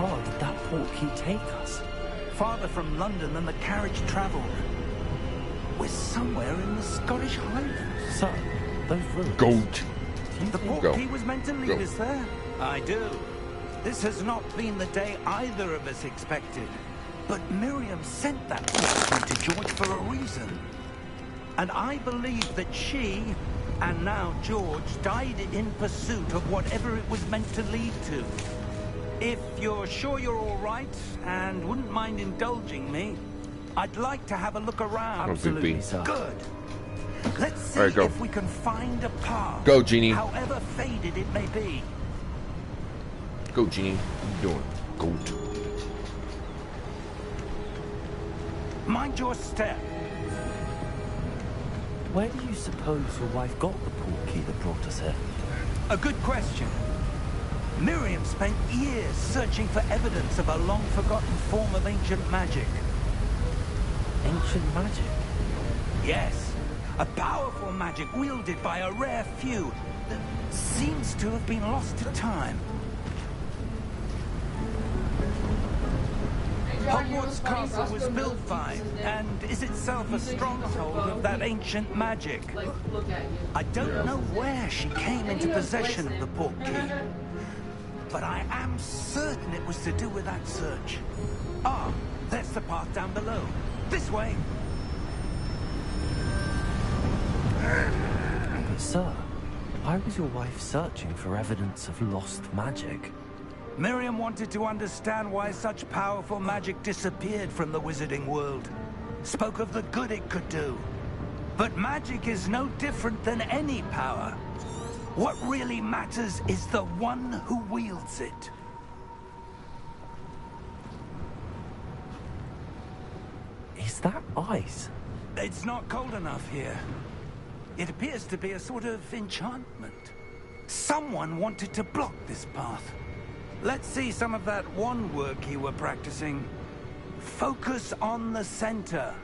far did that portkey take us? Farther from London than the carriage travelled. We're somewhere in the Scottish Highlands. Sir, those ruins... Goat. The portkey was meant to lead us there. I do. This has not been the day either of us expected. But Miriam sent that portkey to George for a reason. And I believe that she, and now George, died in pursuit of whatever it was meant to lead to. If you're sure you're all right, and wouldn't mind indulging me, I'd like to have a look around. Absolutely, sir. Good. Let's see if we can find a path. Go, Genie. However faded it may be. Go, Genie. What are you doing? Goat. Mind your step. Where do you suppose your wife got the portkey that brought us here? A good question. Miriam spent years searching for evidence of a long-forgotten form of ancient magic. Ancient magic? Yes. A powerful magic wielded by a rare few that seems to have been lost to time. Hogwarts Castle was built by, and is itself a stronghold of that ancient magic. I don't know where she came into possession of the portkey, but I am certain it was to do with that search. Ah, there's the path down below. This way. But sir, why was your wife searching for evidence of lost magic? Miriam wanted to understand why such powerful magic disappeared from the wizarding world. Spoke of the good it could do. But magic is no different than any power. What really matters is the one who wields it. Is that ice? It's not cold enough here. It appears to be a sort of enchantment. Someone wanted to block this path. Let's see some of that wand work you were practicing. Focus on the center.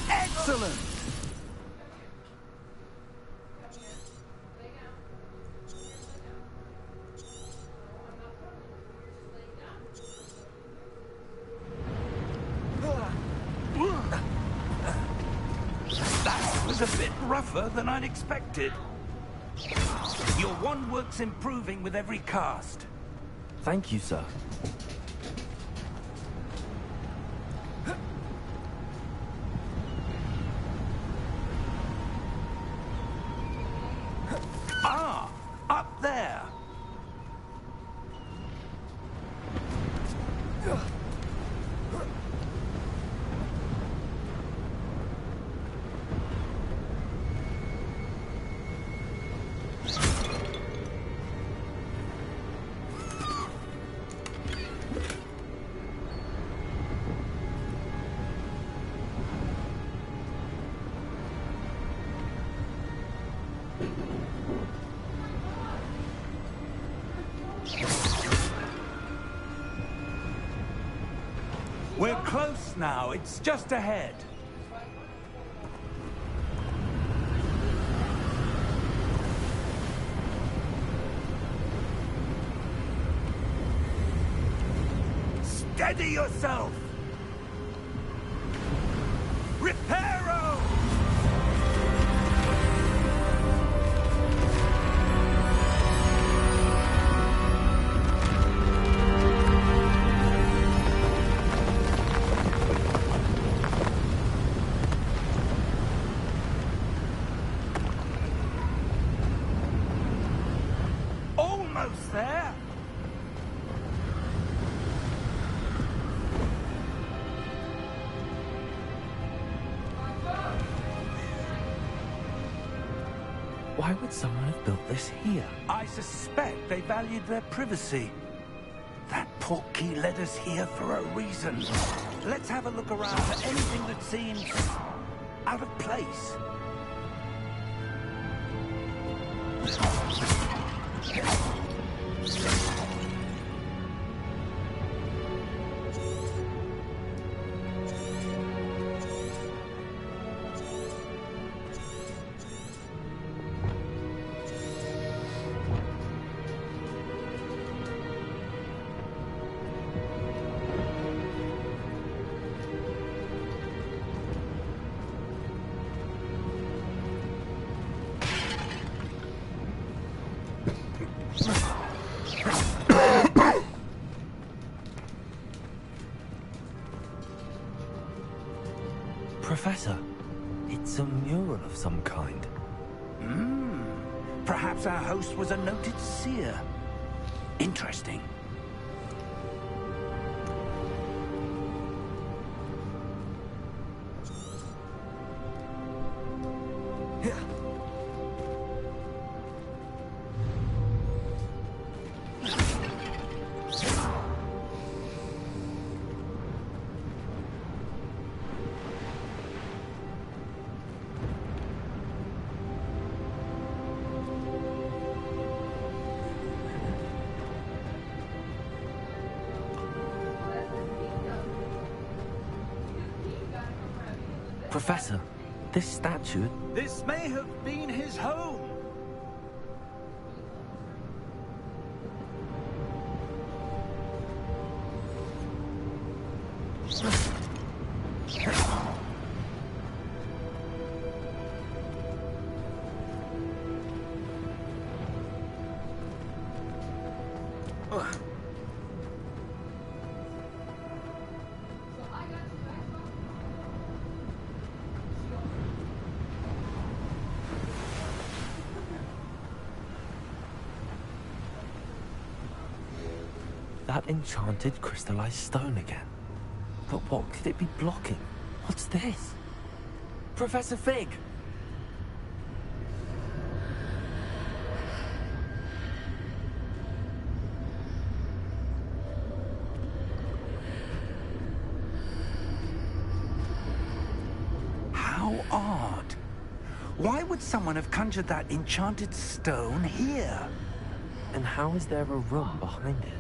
Excellent! That was a bit rougher than I'd expected. Your wand work's improving with every cast. Thank you, sir. Ah, up there. We're close now. It's just ahead. Steady yourself! Reparo! Almost there! Why would someone have built this here? I suspect they valued their privacy. That portkey led us here for a reason. Let's have a look around for anything that seems out of place. Professor, it's a mural of some kind. Perhaps our host was a noted seer. Interesting. Professor, this statue... This may have been his home. That enchanted crystallized stone again. But what could it be blocking? What's this? Professor Fig! How odd. Why would someone have conjured that enchanted stone here? And how is there a room behind it?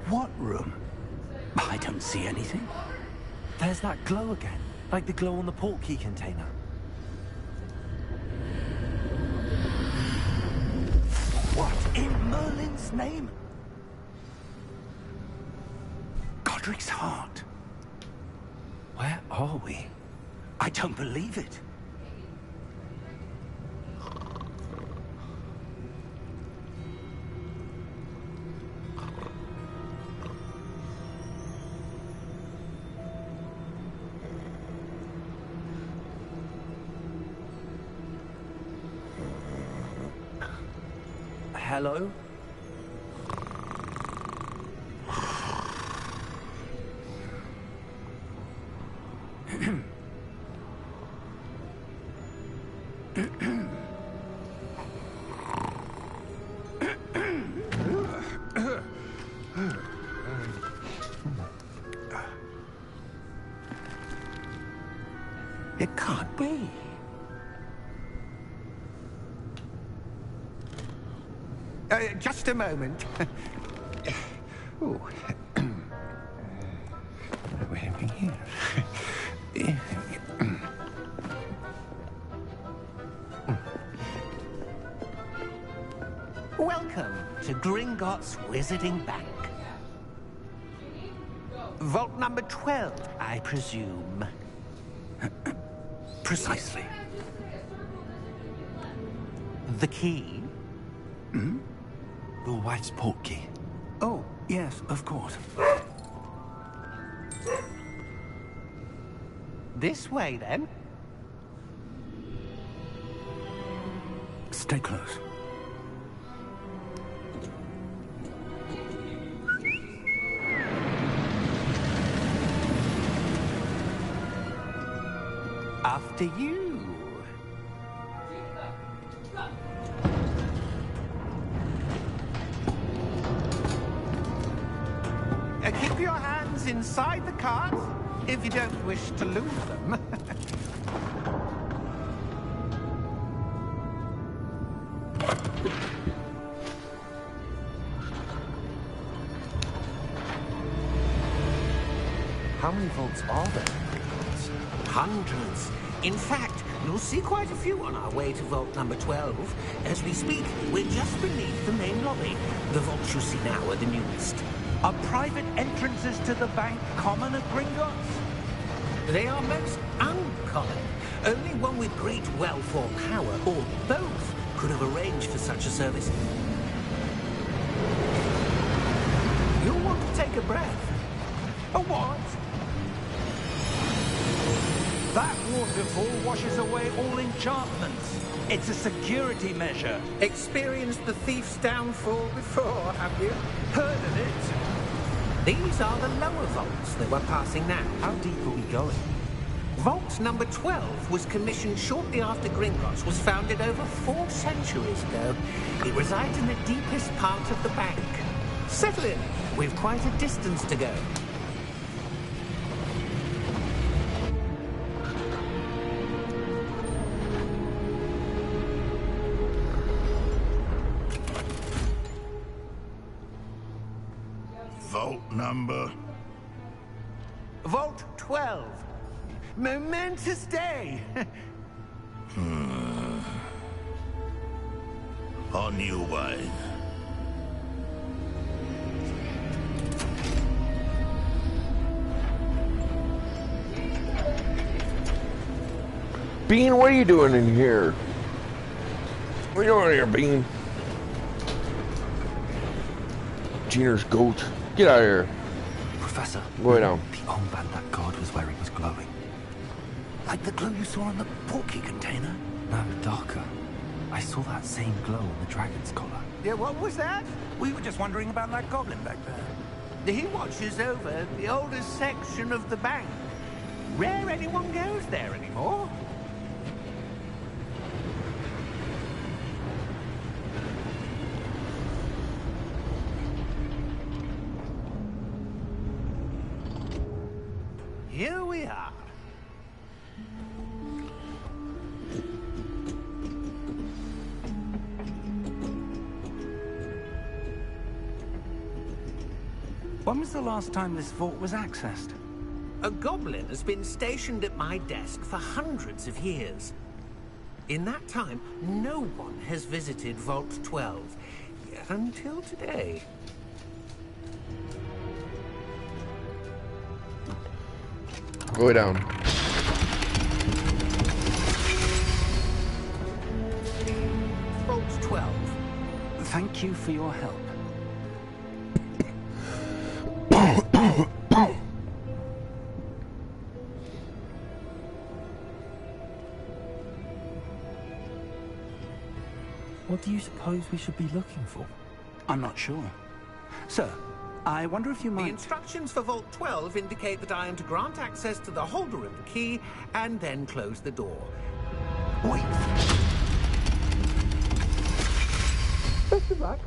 What room? I don't see anything. There's that glow again, like the glow on the portkey container. What in Merlin's name? Godric's heart. Where are we? I don't believe it. Hello? It can't be. Just a moment. Oh. Where are we here? Welcome to Gringotts Wizarding Bank. Vault number 12, I presume. Precisely. The key? Hmm? Your wife's portkey. Oh, yes, of course. This way, then. Stay close. After you. items inside the cart, if you don't wish to lose them. How many vaults are there? Hundreds. In fact, you'll see quite a few on our way to vault number 12. As we speak, we're just beneath the main lobby. The vaults you see now are the newest. Are private entrances to the bank common at Gringotts? They are most uncommon. Only one with great wealth or power, or both, could have arranged for such a service. You'll want to take a breath. A what? That waterfall washes away all enchantments. It's a security measure. Experienced the thief's downfall before, have you? Heard of it? These are the lower vaults that we're passing now. How deep are we going? Vault number 12 was commissioned shortly after Gringotts was founded over 4 centuries ago. It resides in the deepest part of the bank. Settle in. We've quite a distance to go. Vault number? Vault 12. Momentous day. On your way. Bean, what are you doing in here? What are you doing here, Bean? Jeaner's goat. Get out of here. Professor, Go down. the armband that guard was wearing was glowing. Like the glow you saw on the porky container? No, darker. I saw that same glow on the dragon's collar. Yeah, what was that? We were just wondering about that goblin back there. He watches over the oldest section of the bank. Rare anyone goes there anymore. Here we are. When was the last time this vault was accessed? A goblin has been stationed at my desk for hundreds of years. In that time, no one has visited Vault 12, until today. Go down. Vault 12. Thank you for your help. What do you suppose we should be looking for? I'm not sure. Sir, I wonder if you The might... instructions for Vault 12 indicate that I am to grant access to the holder of the key and then close the door. Wait. Best of luck.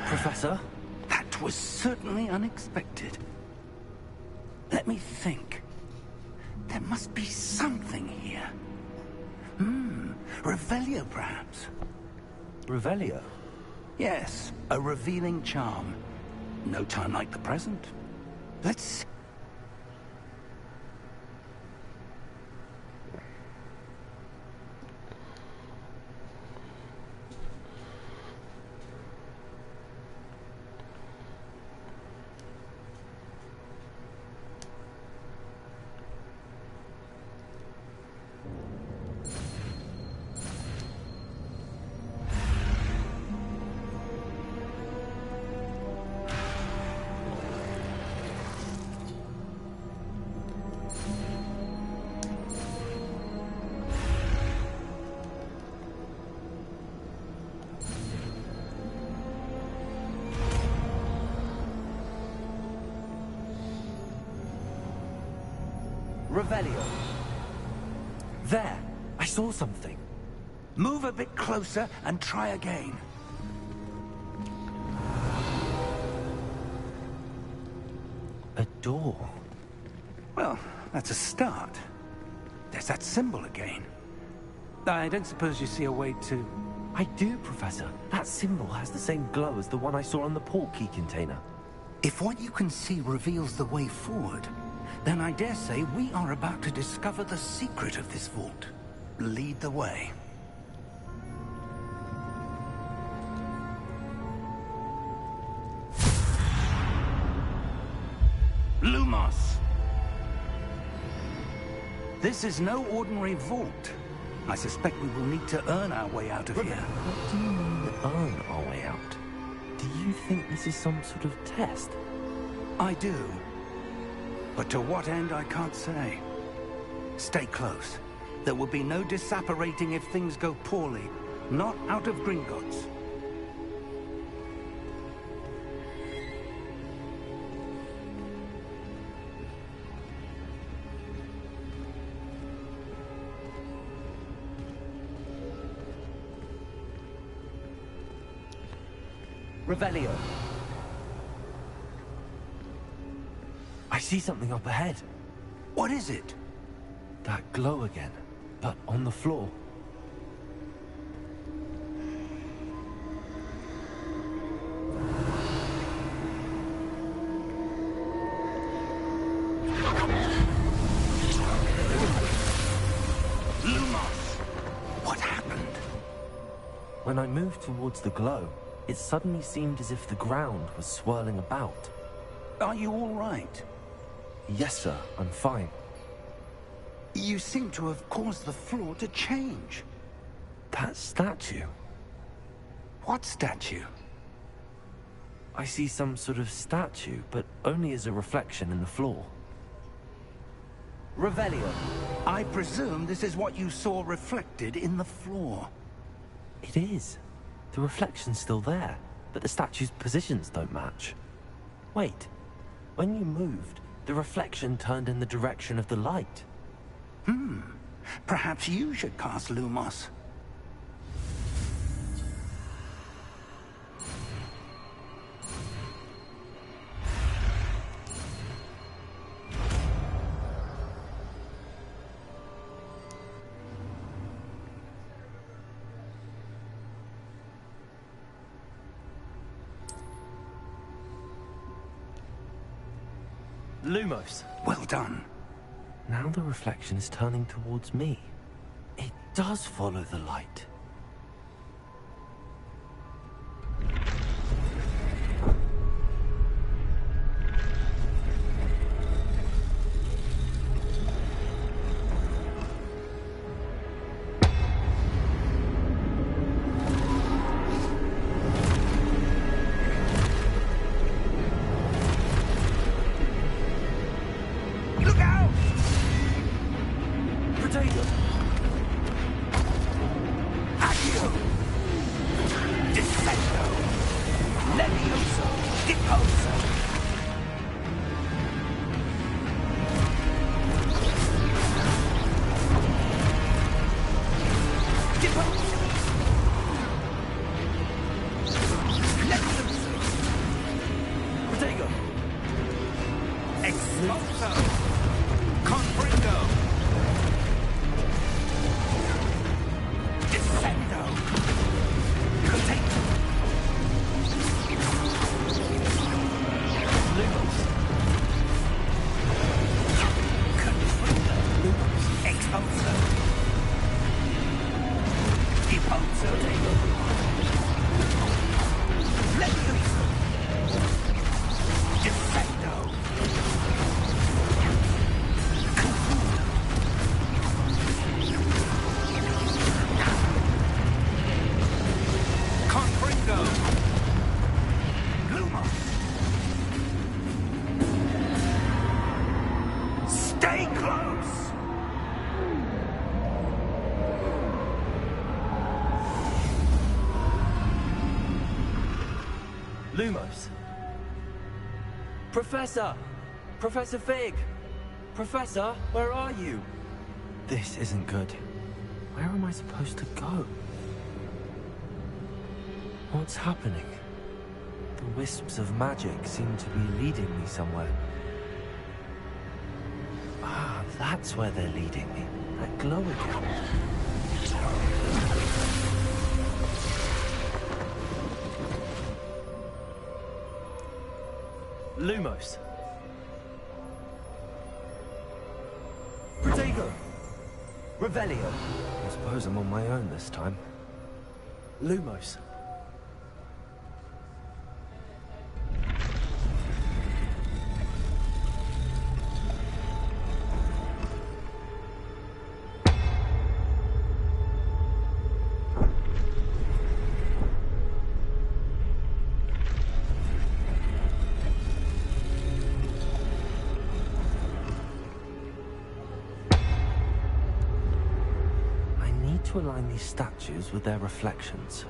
Professor? That was certainly unexpected. Let me think. There must be something here. Revelio, perhaps? Revelio? Yes, a revealing charm. No time like the present. Let's see. Revelio. There! I saw something. Move a bit closer and try again. door. Well, that's a start. There's that symbol again. I don't suppose you see a way to... I do, Professor. That symbol has the same glow as the one I saw on the port key container. If what you can see reveals the way forward, then I dare say we are about to discover the secret of this vault. Lead the way. Lumos! This is no ordinary vault. I suspect we will need to earn our way out of here. What do you mean, earn our way out? Do you think this is some sort of test? I do. But to what end, I can't say. Stay close. There will be no disapparating if things go poorly. Not out of Gringotts. Revelio. I see something up ahead. What is it? That glow again, but on the floor. Lumos! What happened? When I moved towards the glow, it suddenly seemed as if the ground was swirling about. Are you all right? Yes, sir, I'm fine. You seem to have caused the floor to change. That statue. What statue? I see some sort of statue, but only as a reflection in the floor. Revelio. I presume this is what you saw reflected in the floor. It is. The reflection's still there, but the statue's positions don't match. Wait. When you moved, the reflection turned in the direction of the light. Perhaps you should cast Lumos. Lumos. Well done. Now the reflection is turning towards me. It does follow the light. Lumos. Professor! Professor Fig! Professor, where are you? This isn't good. Where am I supposed to go? What's happening? The wisps of magic seem to be leading me somewhere. That's where they're leading me. That glow again. Lumos. Protego. Revelio. I suppose I'm on my own this time. Lumos. To align these statues with their reflections.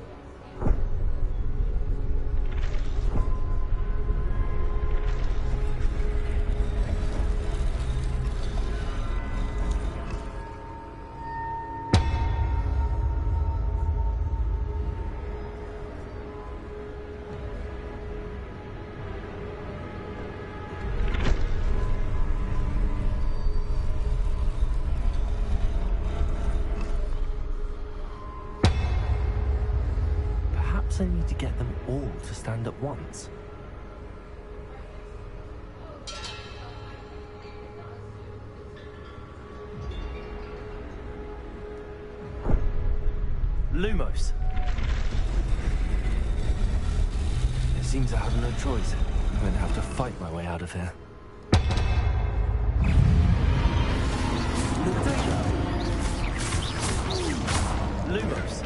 I need to get them all to stand at once. Lumos. It seems I have no choice. I'm going to have to fight my way out of here. Lumos.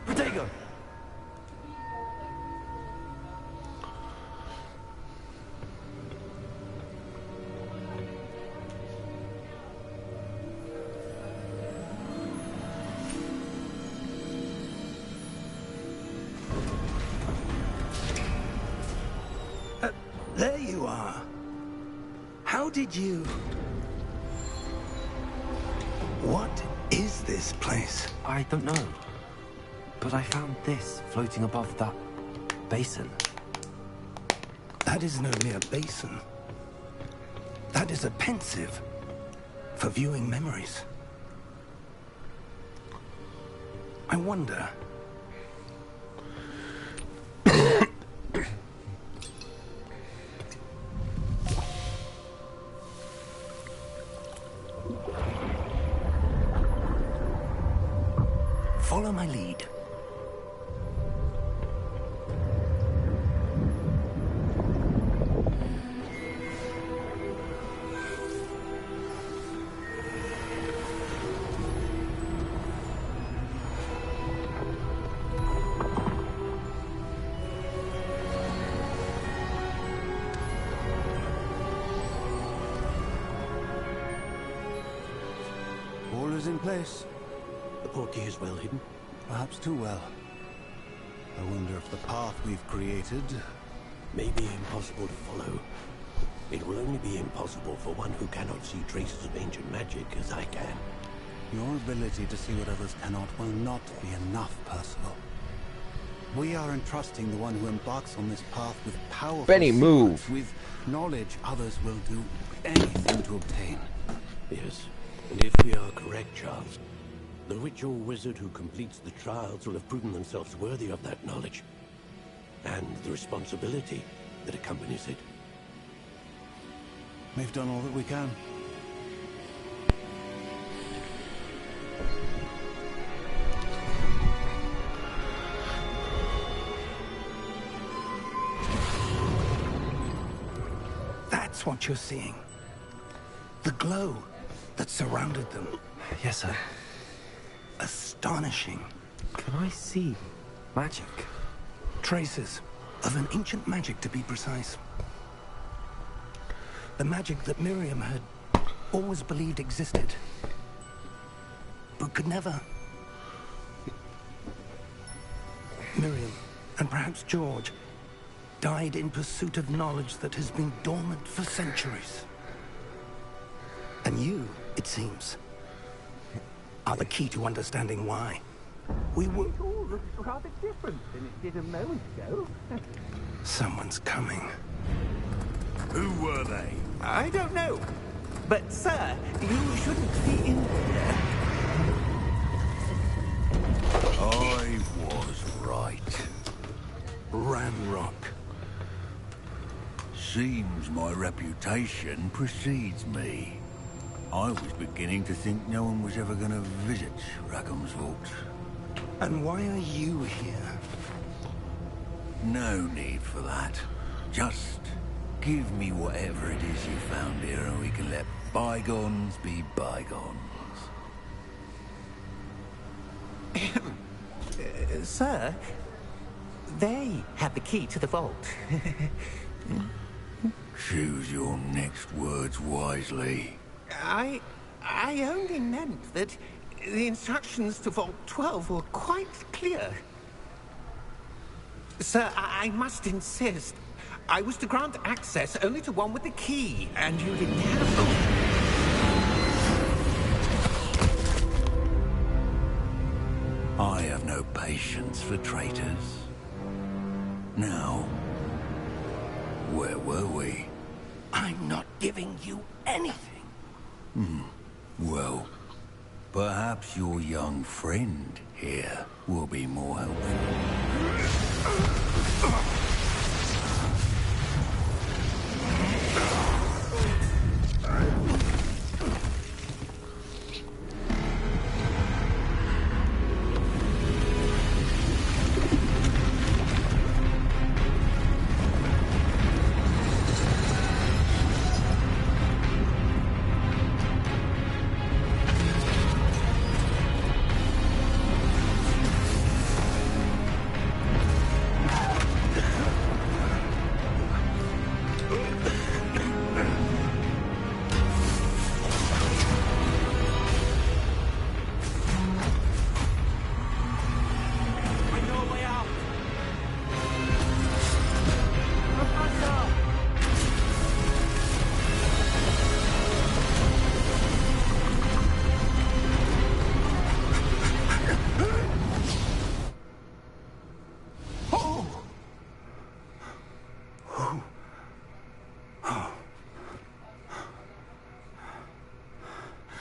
Protego! There you are. How did you... What is this place? I don't know. But I found this floating above that basin. That is no mere basin. That is a pensive for viewing memories. I wonder... Follow my lead. All is in place. The portkey is well hidden? Perhaps too well. I wonder if the path we've created may be impossible to follow. It will only be impossible for one who cannot see traces of ancient magic as I can. Your ability to see what others cannot will not be enough, Percival. We are entrusting the one who embarks on this path with powerful Benny, move. secrets, with knowledge others will do anything to obtain. Yes, and if we are correct, Charles, the ritual wizard who completes the trials will have proven themselves worthy of that knowledge, and the responsibility that accompanies it. We've done all that we can. That's what you're seeing. The glow that surrounded them. Yes, sir. Astonishing. Can I see magic? Traces of an ancient magic, to be precise. The magic that Miriam had always believed existed, but could never. Miriam, and perhaps George, died in pursuit of knowledge that has been dormant for centuries. And you, it seems, are the key to understanding why. We were... It all looks rather different than it did a moment ago. Someone's coming. Who were they? I don't know. But, sir, you shouldn't be in here. I was right. Ramrock. Seems my reputation precedes me. I was beginning to think no one was ever going to visit Rackham's vault. And why are you here? No need for that. Just give me whatever it is you found here and we can let bygones be bygones. Sir, they have the key to the vault. Choose your next words wisely. I only meant that the instructions to Vault 12 were quite clear. Sir, I must insist. I was to grant access only to one with the key, and you didn't have them. I have no patience for traitors. Now, where were we? I'm not giving you anything. Well, perhaps your young friend here will be more helpful.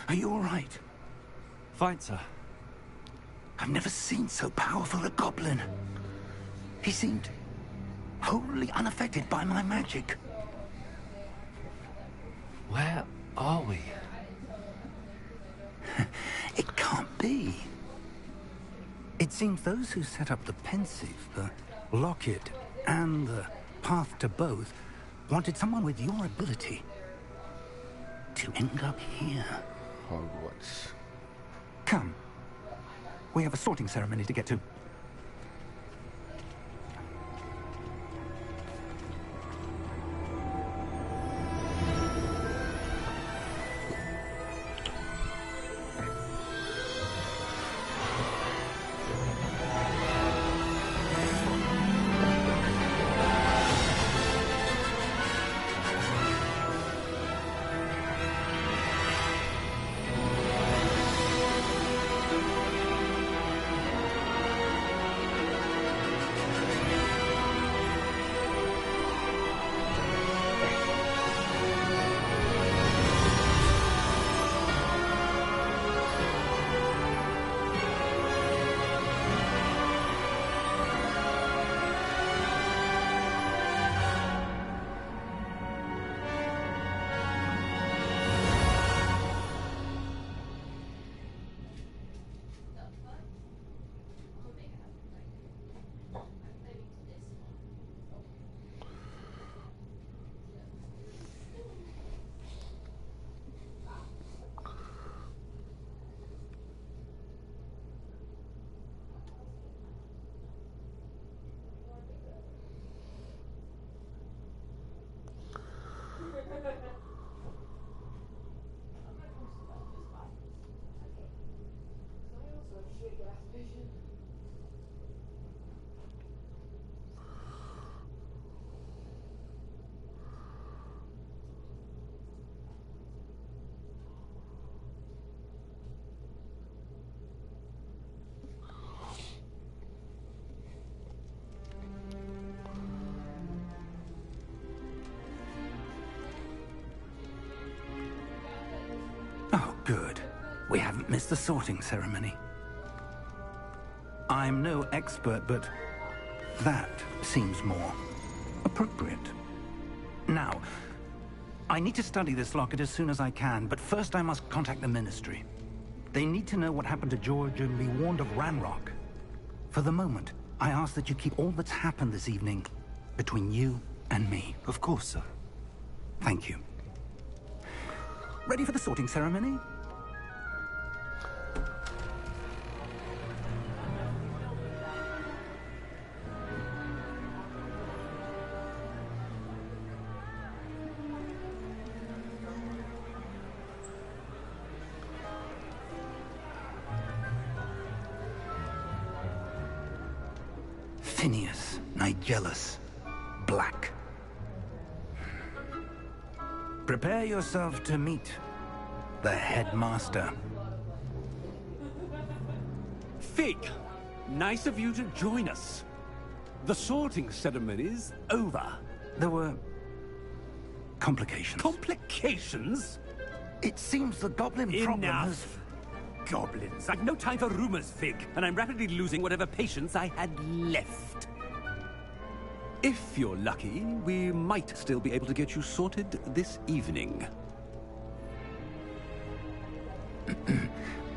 Are you all right? Fine, sir. I've never seen so powerful a goblin. He seemed wholly unaffected by my magic. Where are we? It can't be. It seems those who set up the pensive, the locket, and the path to both wanted someone with your ability to end up here. Hogwarts. Come. We have a sorting ceremony to get to. Oh, good. We haven't missed the sorting ceremony. I'm no expert, but that seems more appropriate. Now, I need to study this locket as soon as I can, but first I must contact the Ministry. They need to know what happened to George and be warned of Ranrock. For the moment, I ask that you keep all that's happened this evening between you and me. Of course, sir. Thank you. Ready for the sorting ceremony? Phineas Nigellus Black. Prepare yourself to meet the headmaster. Fig, nice of you to join us. The sorting ceremony's over. There were complications. Complications? It seems the goblin problem has... Enough. Goblins. I've no time for rumors, Fig, and I'm rapidly losing whatever patience I had left. If you're lucky, we might still be able to get you sorted this evening.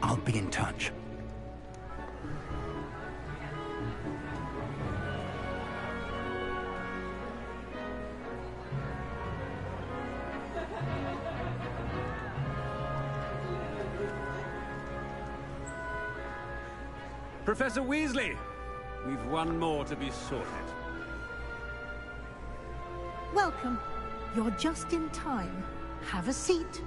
I'll be in touch. Professor Weasley, we've one more to be sorted. Welcome. You're just in time. Have a seat.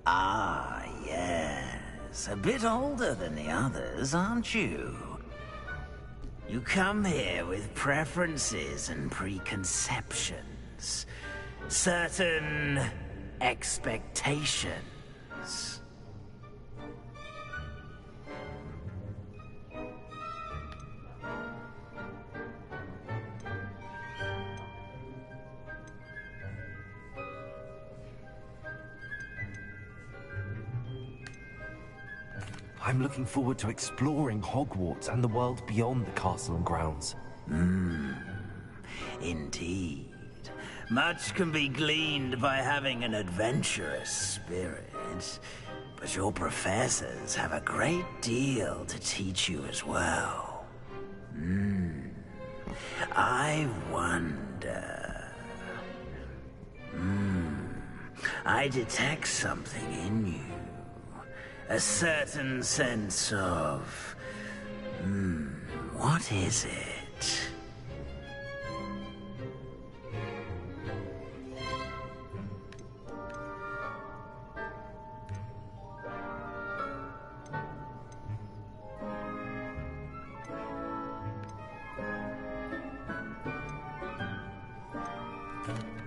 Ah, yes. A bit older than the others, aren't you? You come here with preferences and preconceptions. Certain expectations. I'm looking forward to exploring Hogwarts and the world beyond the castle and grounds. Indeed. Much can be gleaned by having an adventurous spirit, but your professors have a great deal to teach you as well. I wonder... I detect something in you. A certain sense of... what is it?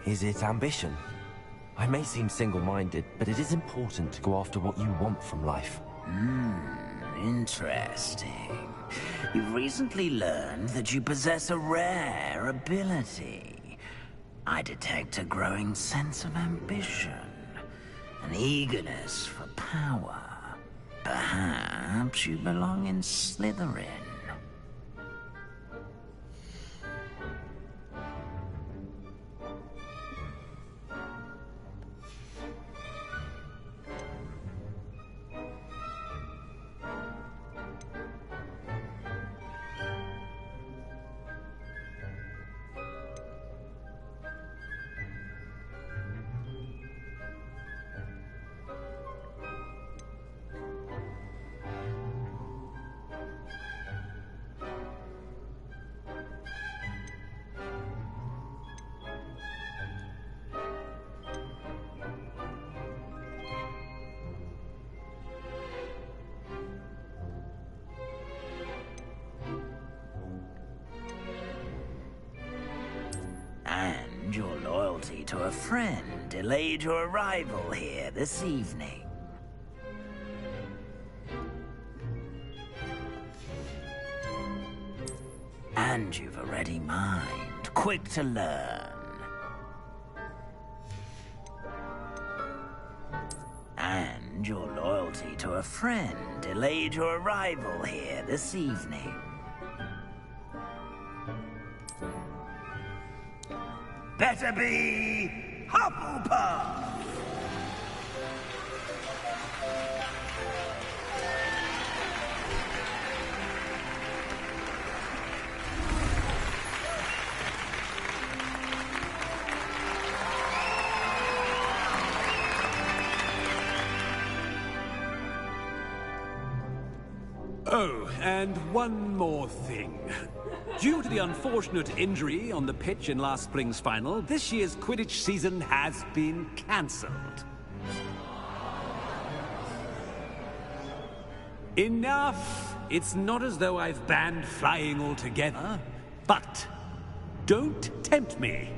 Is it ambition? I may seem single-minded, but it is important to go after what you want from life. Interesting. You've recently learned that you possess a rare ability. I detect a growing sense of ambition, an eagerness for power. Perhaps you belong in Slytherin. And your loyalty to a friend delayed your arrival here this evening. And you've a ready mind, quick to learn. And your loyalty to a friend delayed your arrival here this evening. Better be Hufflepuff! Oh, and one more thing. Due to the unfortunate injury on the pitch in last spring's final, this year's Quidditch season has been cancelled. Enough! It's not as though I've banned flying altogether, but don't tempt me.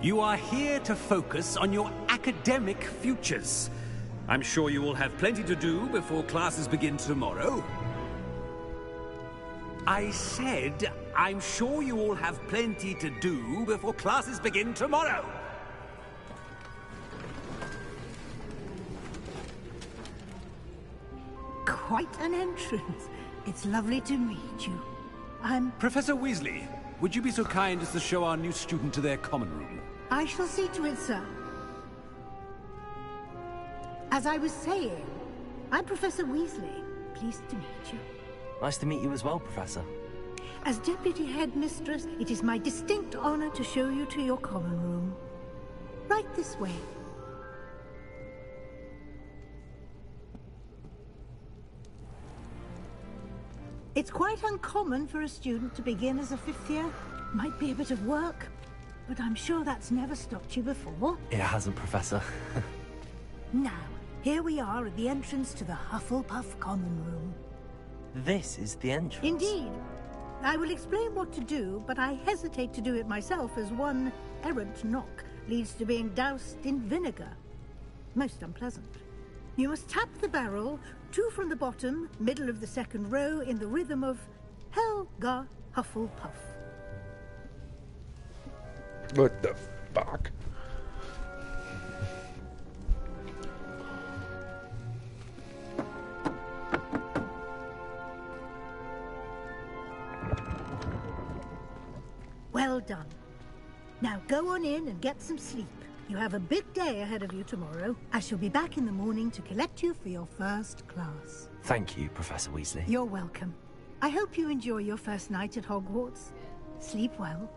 You are here to focus on your academic futures. I'm sure you will have plenty to do before classes begin tomorrow. I said, I'm sure you all have plenty to do before classes begin tomorrow. Quite an entrance. It's lovely to meet you. I'm... Professor Weasley, would you be so kind as to show our new student to their common room? I shall see to it, sir. As I was saying, I'm Professor Weasley. Pleased to meet you. Nice to meet you as well, Professor. As Deputy Headmistress, it is my distinct honor to show you to your common room. Right this way. It's quite uncommon for a student to begin as a fifth year. Might be a bit of work, but I'm sure that's never stopped you before. It hasn't, Professor. Now, here we are at the entrance to the Hufflepuff common room. This is the entrance? Indeed. I will explain what to do, but I hesitate to do it myself as one errant knock leads to being doused in vinegar. Most unpleasant. You must tap the barrel, 2 from the bottom, middle of the second row, in the rhythm of Helga Hufflepuff. What the fuck? Well done. Now go on in and get some sleep. You have a big day ahead of you tomorrow. I shall be back in the morning to collect you for your first class. Thank you, Professor Weasley. You're welcome. I hope you enjoy your first night at Hogwarts. Sleep well.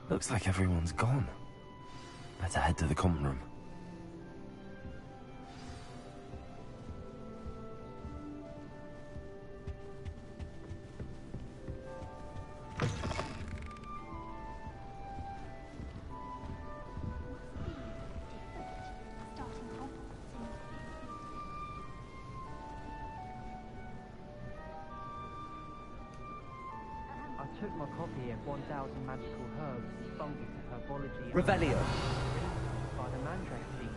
Looks like everyone's gone. Better head to the common room. I took my copy of 1,000 Magical Herbs and Fungus to Herbology. Revelio. By the Mandrake team.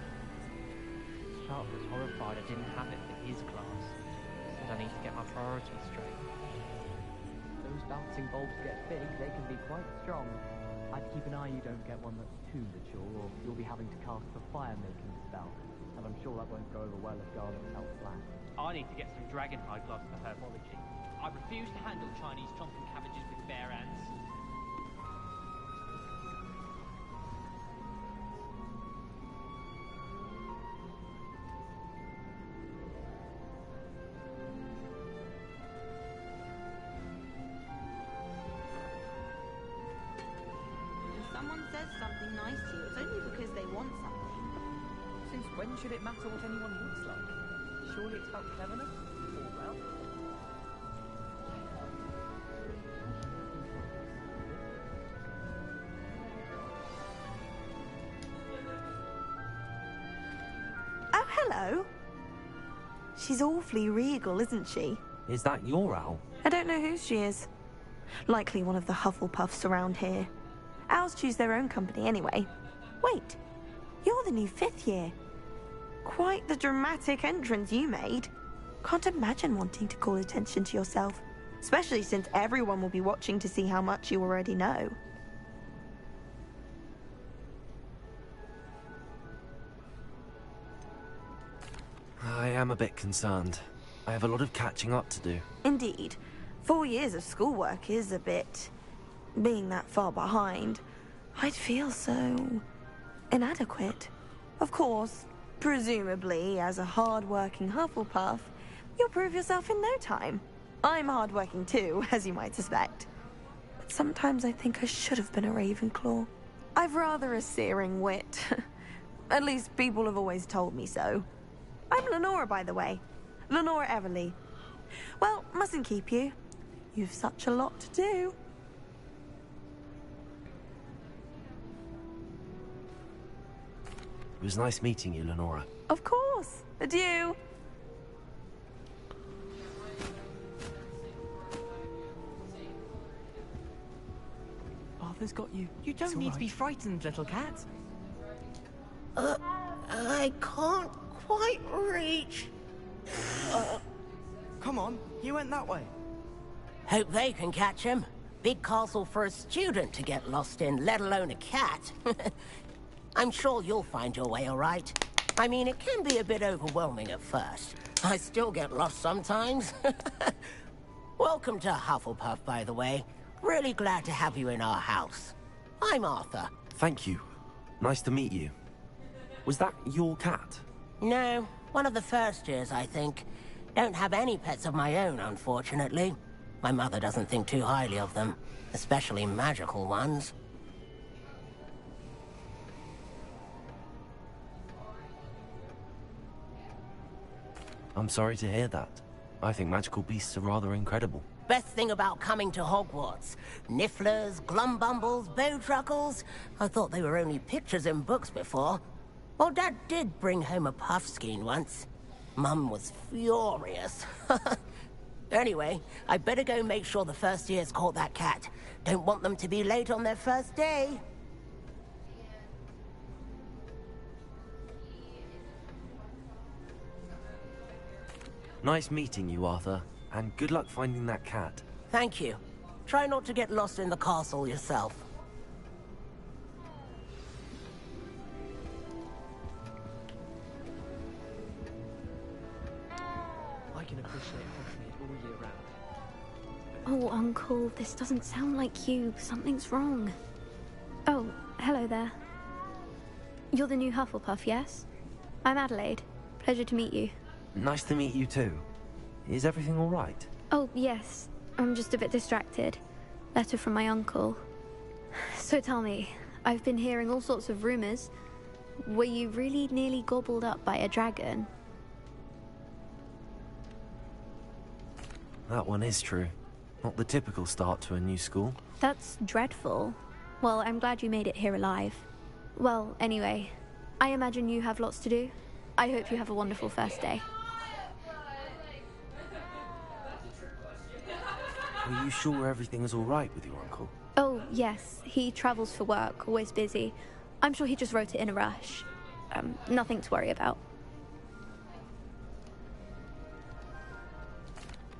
Sharp was horrified I didn't have it for his class. Said I need to get my priorities straight. Those bouncing bulbs get big, they can be quite strong. I'd keep an eye you don't get one that's too mature, or you'll be having to cast a fire-making spell. And I'm sure that won't go over well if Garlic held flat. I need to get some dragonhide gloves for herbology. I refuse to handle Chinese chomping cabbages with bare hands. If someone says something nice to you, it's only because they want something. Since when should it matter what anyone looks like? Surely it's about cleverness or wealth? Oh, Hello. She's awfully regal, isn't she? Is that your owl? I don't know whose she is. Likely one of the Hufflepuffs around here. Owls choose their own company anyway. Wait, you're the new 5th year. Quite the dramatic entrance you made. Can't imagine wanting to call attention to yourself, especially since everyone will be watching to see how much you already know. I am a bit concerned. I have a lot of catching up to do. Indeed. 4 years of schoolwork is a bit... being that far behind. I'd feel so... inadequate. Of course, presumably, as a hard-working Hufflepuff, you'll prove yourself in no time. I'm hard-working too, as you might suspect. But sometimes I think I should have been a Ravenclaw. I've rather a searing wit. At least people have always told me so. I'm Lenora, by the way. Lenora Everly. Well, mustn't keep you. You've such a lot to do. It was nice meeting you, Lenora. Of course. Adieu. Arthur's got you. You don't need to be frightened, little cat. I can't quite reach. Come on, you went that way. Hope they can catch him. Big castle for a student to get lost in, let alone a cat. I'm sure you'll find your way all right. I mean, it can be a bit overwhelming at first. I still get lost sometimes. Welcome to Hufflepuff, by the way. Really glad to have you in our house. I'm Arthur. Thank you. Nice to meet you. Was that your cat? No, one of the first years, I think. Don't have any pets of my own, unfortunately. My mother doesn't think too highly of them, especially magical ones. I'm sorry to hear that. I think magical beasts are rather incredible. Best thing about coming to Hogwarts. Nifflers, Glumbumbles, Bowtruckles. I thought they were only pictures in books before. Well, Dad did bring home a Puffskein once. Mum was furious. Anyway, I better go make sure the first years caught that cat. Don't want them to be late on their first day. Nice meeting you, Arthur. And good luck finding that cat. Thank you. Try not to get lost in the castle yourself. I can appreciate Hogsmeade all year round. Oh, Uncle, this doesn't sound like you. Something's wrong. Oh, hello there. You're the new Hufflepuff, yes? I'm Adelaide. Pleasure to meet you. Nice to meet you too. Is everything all right? Oh, yes. I'm just a bit distracted. Letter from my uncle. So tell me, I've been hearing all sorts of rumors. Were you really nearly gobbled up by a dragon? That one is true. Not the typical start to a new school. That's dreadful. Well, I'm glad you made it here alive. Well, anyway, I imagine you have lots to do. I hope you have a wonderful first day. Are you sure everything is all right with your uncle? Oh, yes. He travels for work, always busy. I'm sure he just wrote it in a rush. Nothing to worry about.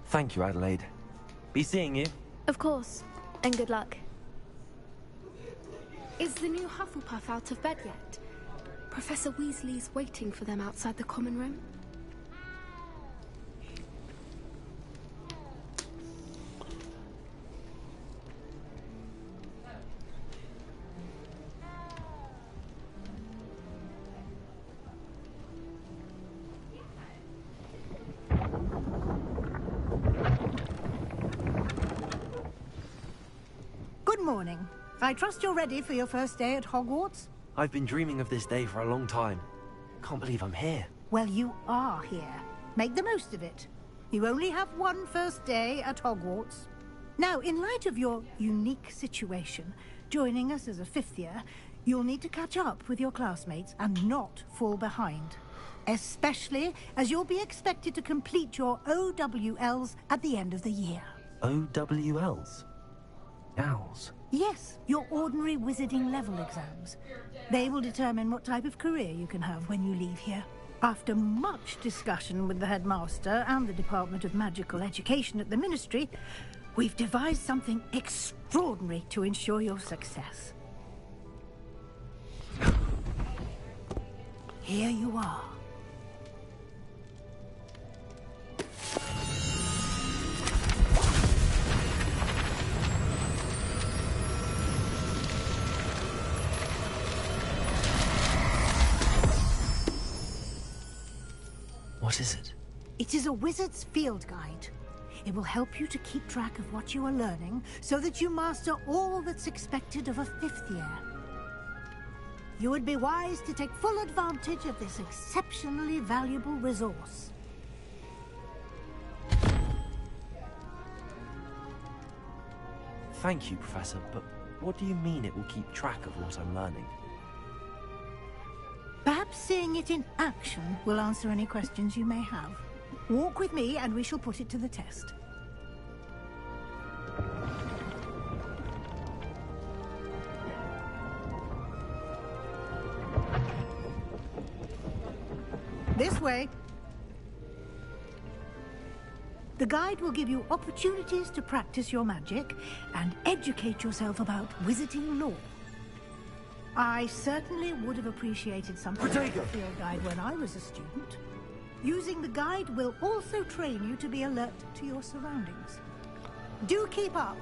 Thank you, Adelaide. Be seeing you. Of course. And good luck. Is the new Hufflepuff out of bed yet? Professor Weasley's waiting for them outside the common room. Good morning. I trust you're ready for your first day at Hogwarts? I've been dreaming of this day for a long time. Can't believe I'm here. Well, you are here. Make the most of it. You only have one first day at Hogwarts. Now, in light of your unique situation, joining us as a 5th year, you'll need to catch up with your classmates and not fall behind. Especially as you'll be expected to complete your OWLs at the end of the year. OWLs? Owls? Yes, your ordinary wizarding level exams. They will determine what type of career you can have when you leave here. After much discussion with the headmaster and the Department of Magical Education at the Ministry, we've devised something extraordinary to ensure your success. Here you are. What is it? It is a wizard's field guide. It will help you to keep track of what you are learning so that you master all that's expected of a 5th year. You would be wise to take full advantage of this exceptionally valuable resource. Thank you, Professor, but what do you mean it will keep track of what I'm learning? Perhaps seeing it in action will answer any questions you may have. Walk with me and we shall put it to the test. This way. The guide will give you opportunities to practice your magic and educate yourself about wizarding lore. I certainly would have appreciated something like a field guide when I was a student. Using the guide will also train you to be alert to your surroundings. Do keep up.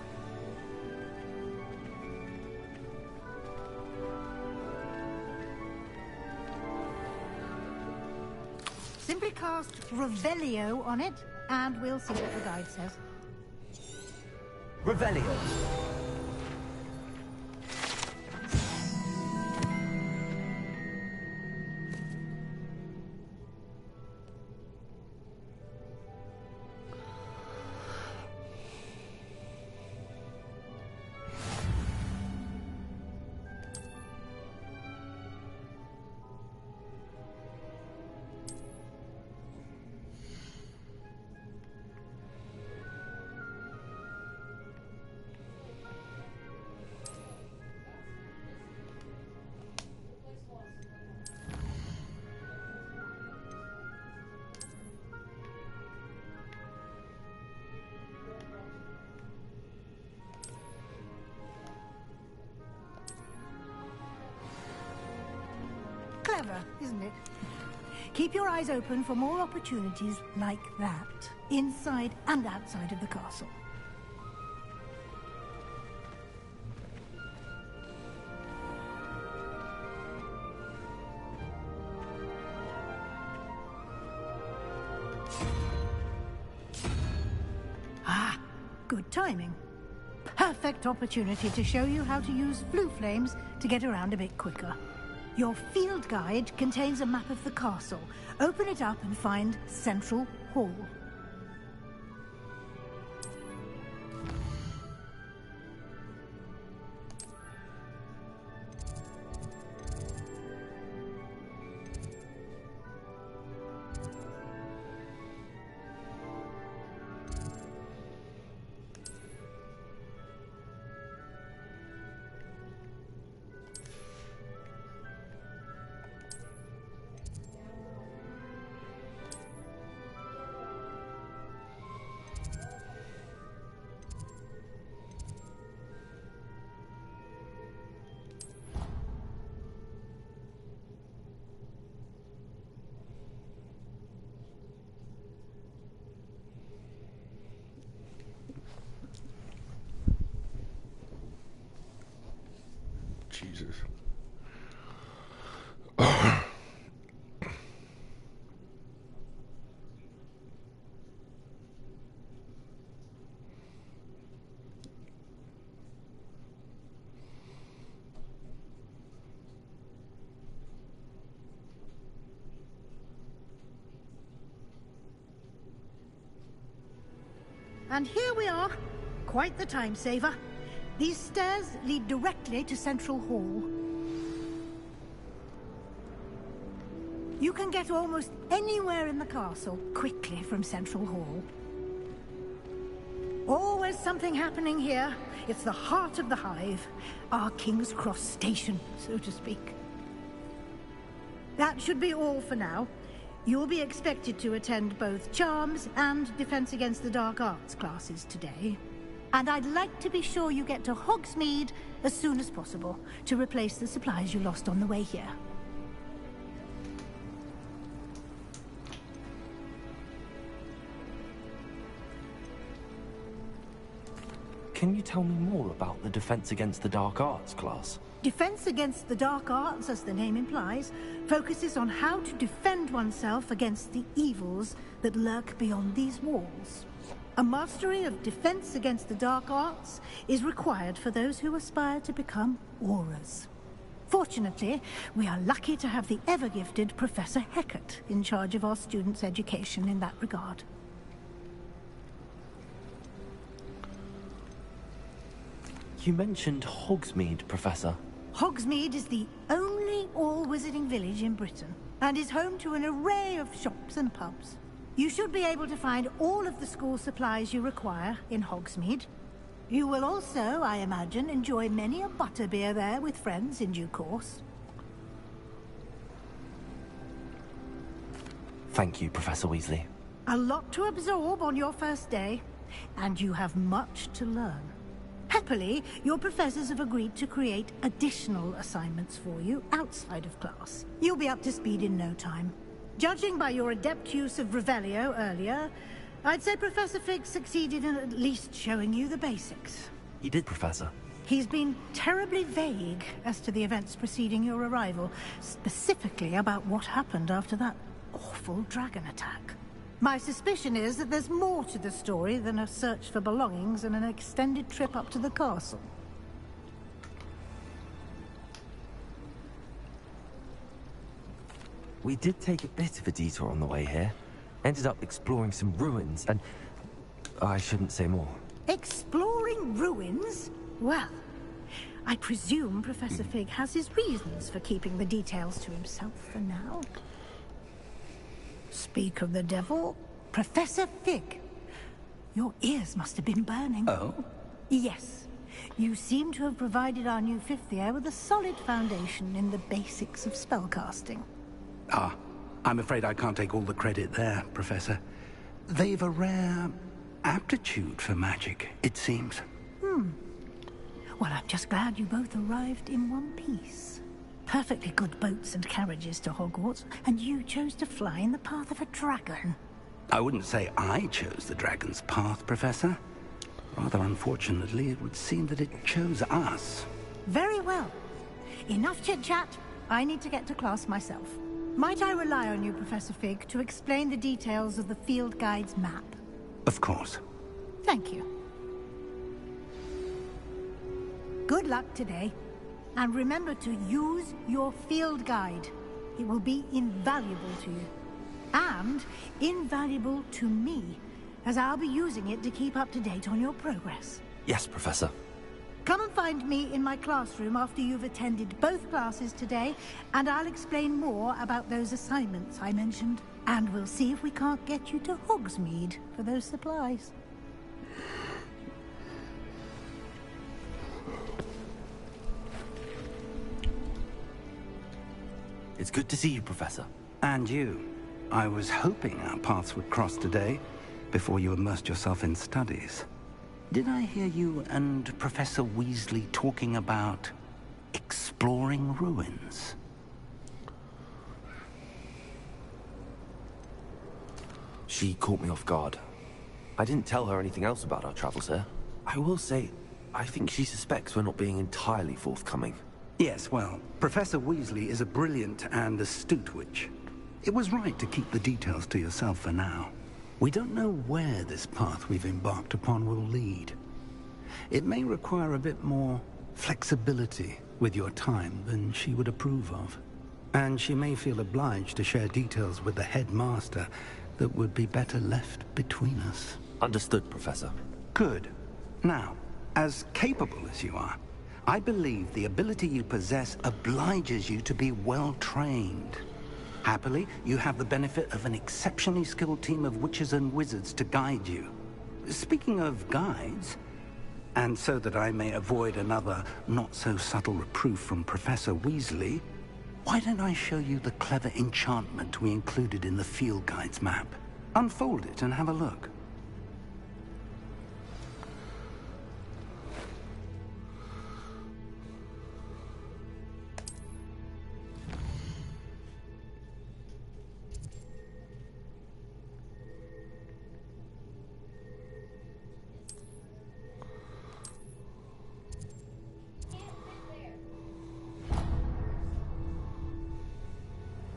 Simply cast Revelio on it, and we'll see what the guide says. Revelio. Clever, isn't it? Keep your eyes open for more opportunities like that, inside and outside of the castle. Ah, good timing. Perfect opportunity to show you how to use blue flames to get around a bit quicker. Your field guide contains a map of the castle. Open it up and find Central Hall. Jesus. And here we are. Quite the time saver. These stairs lead directly to Central Hall. You can get almost anywhere in the castle quickly from Central Hall. Always something happening here. It's the heart of the hive. Our King's Cross station, so to speak. That should be all for now. You'll be expected to attend both Charms and Defense Against the Dark Arts classes today. And I'd like to be sure you get to Hogsmeade as soon as possible to replace the supplies you lost on the way here. Can you tell me more about the Defense Against the Dark Arts class? Defense Against the Dark Arts, as the name implies, focuses on how to defend oneself against the evils that lurk beyond these walls. A mastery of Defense Against the Dark Arts is required for those who aspire to become Aurors. Fortunately, we are lucky to have the ever-gifted Professor Hecat in charge of our students' education in that regard. You mentioned Hogsmeade, Professor. Hogsmeade is the only all-wizarding village in Britain, and is home to an array of shops and pubs. You should be able to find all of the school supplies you require in Hogsmeade. You will also, I imagine, enjoy many a butterbeer there with friends in due course. Thank you, Professor Weasley. A lot to absorb on your first day, and you have much to learn. Happily, your professors have agreed to create additional assignments for you outside of class. You'll be up to speed in no time. Judging by your adept use of Revelio earlier, I'd say Professor Fig succeeded in at least showing you the basics. He did, Professor. He's been terribly vague as to the events preceding your arrival, specifically about what happened after that awful dragon attack. My suspicion is that there's more to the story than a search for belongings and an extended trip up to the castle. We did take a bit of a detour on the way here. Ended up exploring some ruins and... I shouldn't say more. Exploring ruins? Well, I presume Professor Fig has his reasons for keeping the details to himself for now. Speak of the devil, Professor Fig. Your ears must have been burning. Oh? Yes. You seem to have provided our new fifth year with a solid foundation in the basics of spellcasting. Ah, I'm afraid I can't take all the credit there, Professor. They've a rare aptitude for magic, it seems. Well, I'm just glad you both arrived in one piece. Perfectly good boats and carriages to Hogwarts, and you chose to fly in the path of a dragon. I wouldn't say I chose the dragon's path, Professor. Rather unfortunately, it would seem that it chose us. Very well. Enough chit-chat. I need to get to class myself. Might I rely on you, Professor Fig, to explain the details of the field guide's map? Of course. Thank you. Good luck today. And remember to use your field guide. It will be invaluable to you. And invaluable to me, as I'll be using it to keep up to date on your progress. Yes, Professor. Come and find me in my classroom after you've attended both classes today, and I'll explain more about those assignments I mentioned. And we'll see if we can't get you to Hogsmeade for those supplies. It's good to see you, Professor. And you. I was hoping our paths would cross today, before you immersed yourself in studies. Did I hear you and Professor Weasley talking about exploring ruins? She caught me off guard. I didn't tell her anything else about our travels here. I will say, I think she suspects we're not being entirely forthcoming. Yes, well, Professor Weasley is a brilliant and astute witch. It was right to keep the details to yourself for now. We don't know where this path we've embarked upon will lead. It may require a bit more flexibility with your time than she would approve of. And she may feel obliged to share details with the headmaster that would be better left between us. Understood, Professor. Good. Now, as capable as you are, I believe the ability you possess obliges you to be well trained. Happily, you have the benefit of an exceptionally skilled team of witches and wizards to guide you. Speaking of guides, and so that I may avoid another not-so-subtle reproof from Professor Weasley, why don't I show you the clever enchantment we included in the field guide's map? Unfold it and have a look.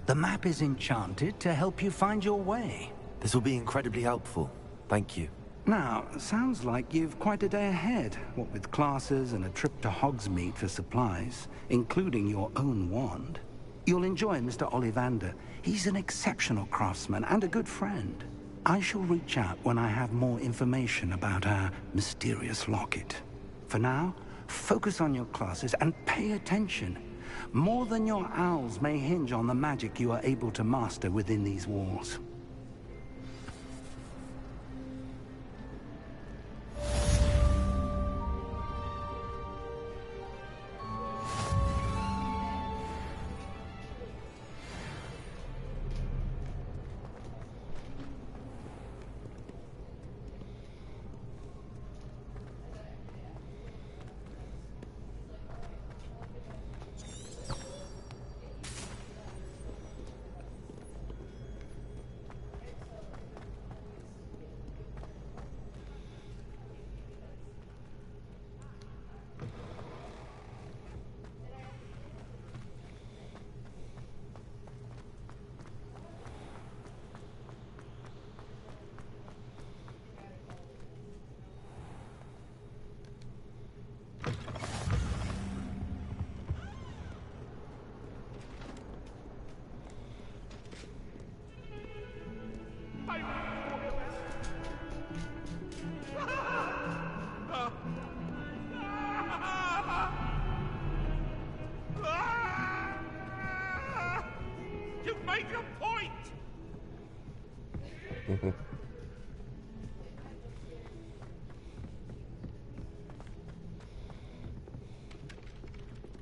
The map is enchanted to help you find your way. This will be incredibly helpful. Thank you. Now, sounds like you've quite a day ahead, what with classes and a trip to Hogsmeade for supplies, including your own wand. You'll enjoy Mr. Ollivander. He's an exceptional craftsman and a good friend. I shall reach out when I have more information about our mysterious locket. For now, focus on your classes and pay attention. More than your owls may hinge on the magic you are able to master within these walls.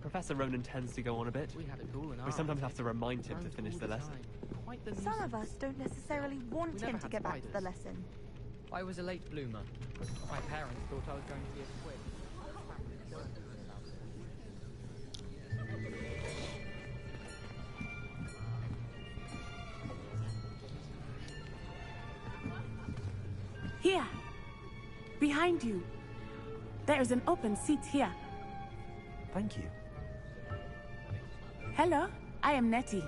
Professor Ronan tends to go on a bit. We sometimes have to remind him to finish the lesson. Some of us don't necessarily want him to get back to the lesson. I was a late bloomer. My parents thought I was going to be a twin. Here. Behind you. There is an open seat here. Thank you. Hello, I am Nettie.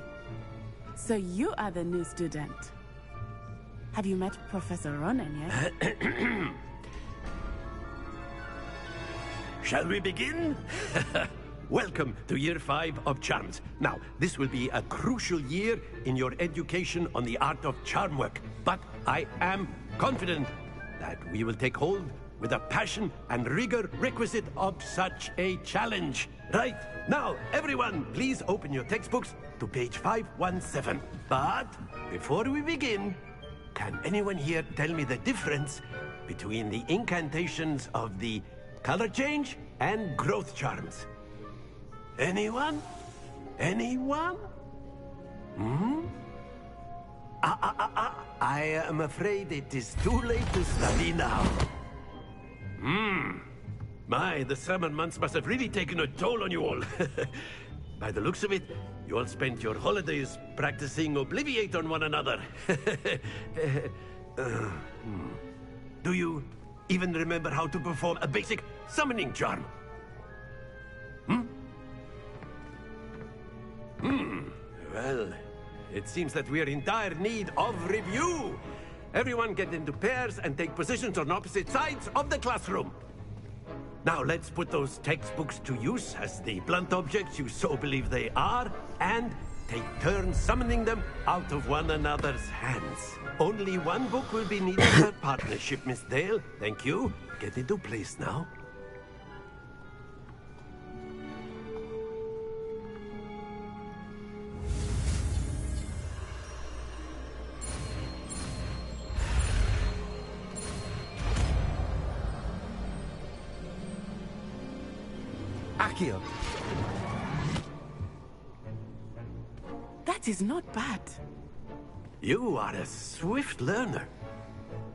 So you are the new student. Have you met Professor Ronan yet? Shall we begin? Welcome to Year 5 of Charms. Now, this will be a crucial year in your education on the art of charm work, but I am confident that we will take hold with the passion and rigor requisite of such a challenge. Right, now, everyone, please open your textbooks to page 517. But before we begin, can anyone here tell me the difference between the incantations of the color change and growth charms? Anyone? Anyone? I am afraid it is too late to study now. My, the summer months must have really taken a toll on you all. By the looks of it, you all spent your holidays practicing Obliviate on one another. Do you even remember how to perform a basic summoning charm? Well, it seems that we are in dire need of review. Everyone get into pairs and take positions on opposite sides of the classroom. Now let's put those textbooks to use as the blunt objects you so believe they are, and take turns summoning them out of one another's hands. Only one book will be needed for partnership, Miss Dale. Thank you. Get into place now. Akio. That is not bad. You are a swift learner.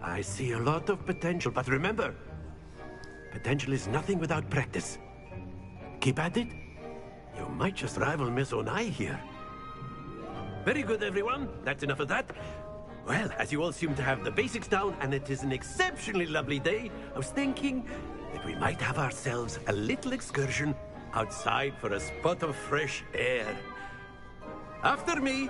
I see a lot of potential, but remember, potential is nothing without practice. Keep at it. You might just rival Miss Onai here. Very good, everyone. That's enough of that. Well, as you all seem to have the basics down, and it is an exceptionally lovely day, I was thinking that we might have ourselves a little excursion outside for a spot of fresh air. After me.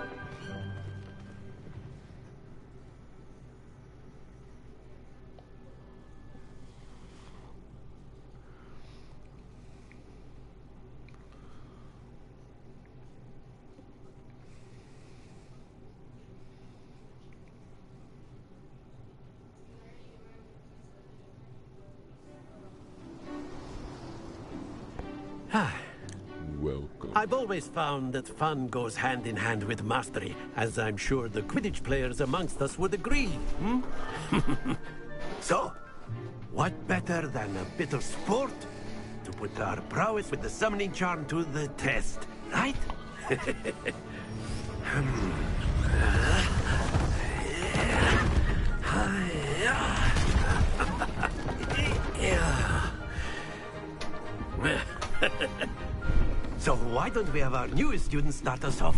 Welcome. I've always found that fun goes hand in hand with mastery, as I'm sure the Quidditch players amongst us would agree. So, what better than a bit of sport to put our prowess with the summoning charm to the test, right? So why don't we have our newest student start us off?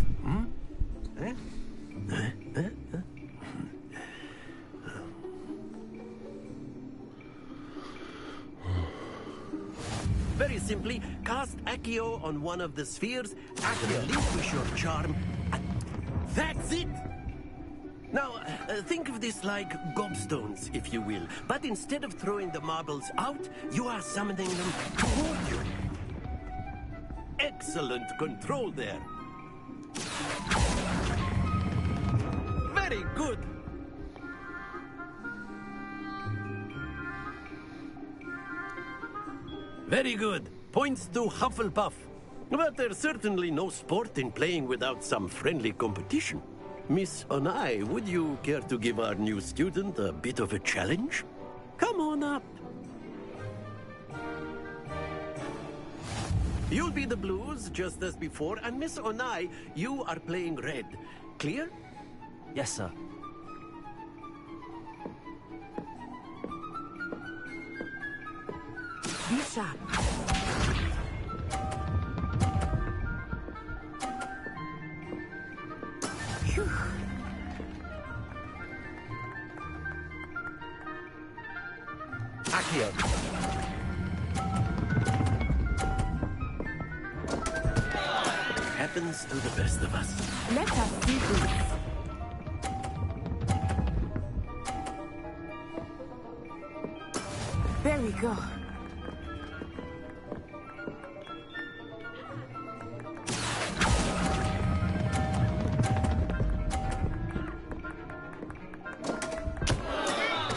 Very simply, cast Accio on one of the spheres and relinquish your charm. That's it! Now, think of this like gobstones, if you will. But instead of throwing the marbles out, you are summoning them toward you. Excellent control there. Very good. Very good. Points to Hufflepuff. But there's certainly no sport in playing without some friendly competition. Miss Onai, would you care to give our new student a bit of a challenge? Come on up. You'll be the blues, just as before, and Miss Onai, you are playing red. Clear? Yes, sir. Be sharp. Phew. Accio. Happens to the best of us. Let us see this. There we go.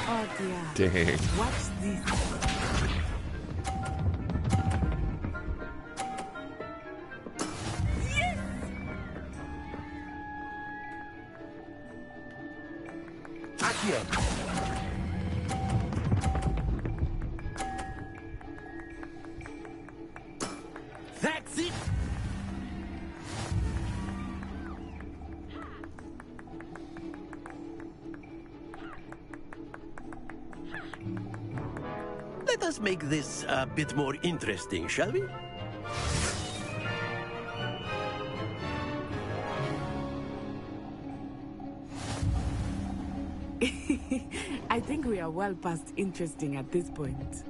Oh dear. Dang. Watch this. That's it! Let us make this a bit more interesting, shall we? I think we are well past interesting at this point.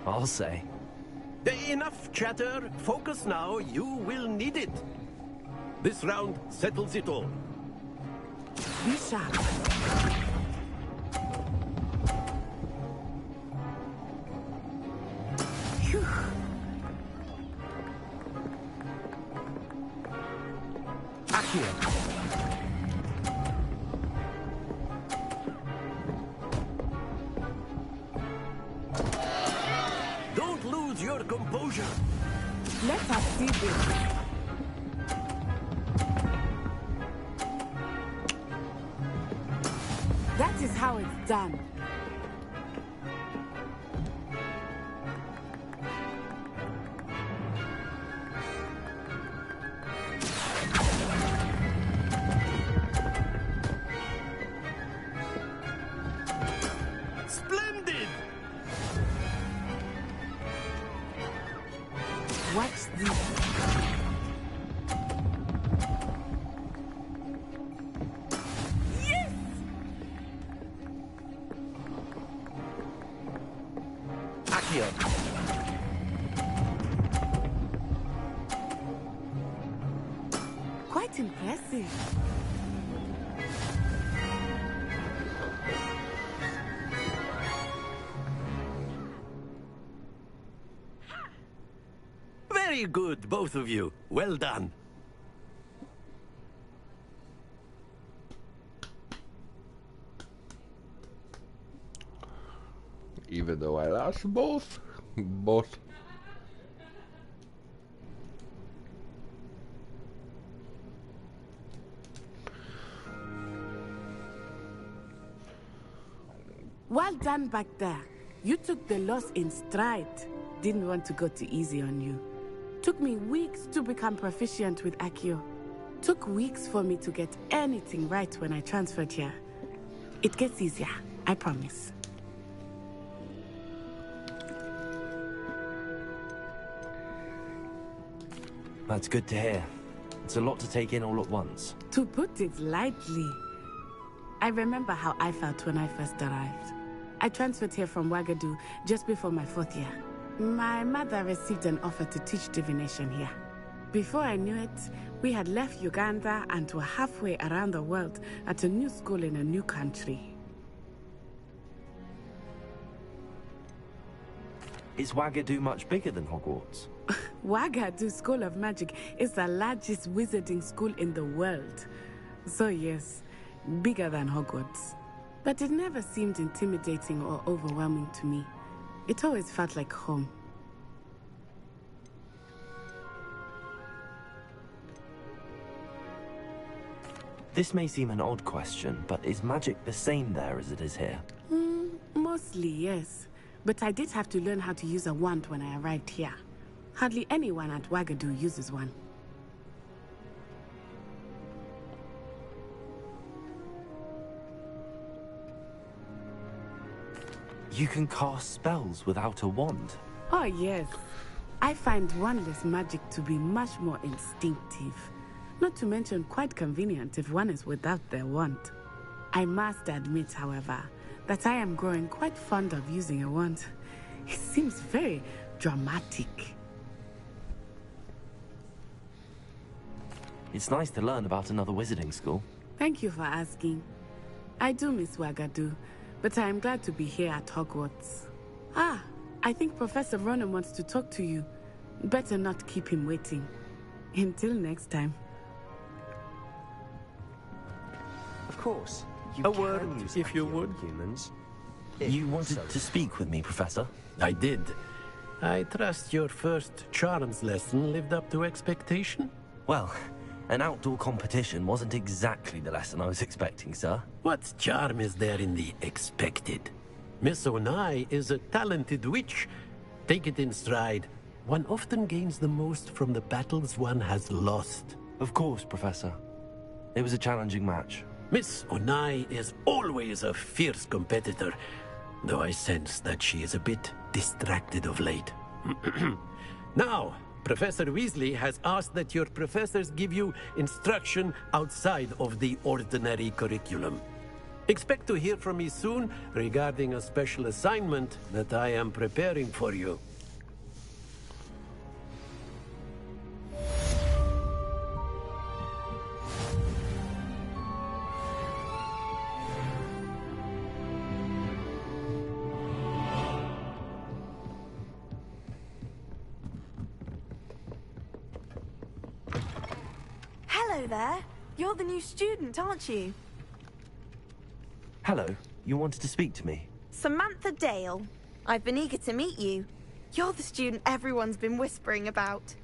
I'll say. Enough chatter. Focus now. You will need it. This round settles it all. Be sharp. Phew. Accio. Don't lose your composure. Let us see this. That is how it's done. Accio. Quite impressive. Very good, both of you. Well done. Even though I lost both. Well done back there. You took the loss in stride. Didn't want to go too easy on you. Took me weeks to become proficient with Accio. Took weeks for me to get anything right when I transferred here. It gets easier, I promise. That's good to hear. It's a lot to take in all at once. To put it lightly, I remember how I felt when I first arrived. I transferred here from Wagadu just before my 4th year. My mother received an offer to teach divination here. Before I knew it, we had left Uganda and were halfway around the world at a new school in a new country. Is Wagadu much bigger than Hogwarts? Wagadu School of Magic is the largest wizarding school in the world. So yes, bigger than Hogwarts. But it never seemed intimidating or overwhelming to me. It always felt like home. This may seem an odd question, but is magic the same there as it is here? Mostly, yes. But I did have to learn how to use a wand when I arrived here. Hardly anyone at Wagadu uses one. You can cast spells without a wand? Oh, yes. I find wandless magic to be much more instinctive. Not to mention quite convenient if one is without their wand. I must admit, however, that I am growing quite fond of using a wand. It seems very dramatic. It's nice to learn about another wizarding school. Thank you for asking. I do miss Wagadu, but I am glad to be here at Hogwarts. Ah, I think Professor Ronan wants to talk to you. Better not keep him waiting. Until next time. Of course. A word, if you would. Humans. You wanted to speak with me, Professor? I did. I trust your first charms lesson lived up to expectation? Well, an outdoor competition wasn't exactly the lesson I was expecting, sir. What charm is there in the expected? Miss Onai is a talented witch. Take it in stride. One often gains the most from the battles one has lost. Of course, Professor. It was a challenging match. Miss Onai is always a fierce competitor, though I sense that she is a bit distracted of late. Now, Professor Weasley has asked that your professors give you instruction outside of the ordinary curriculum. Expect to hear from me soon regarding a special assignment that I am preparing for you. Hello there. You're the new student, aren't you? Hello. You wanted to speak to me? Samantha Dale. I've been eager to meet you. You're the student everyone's been whispering about.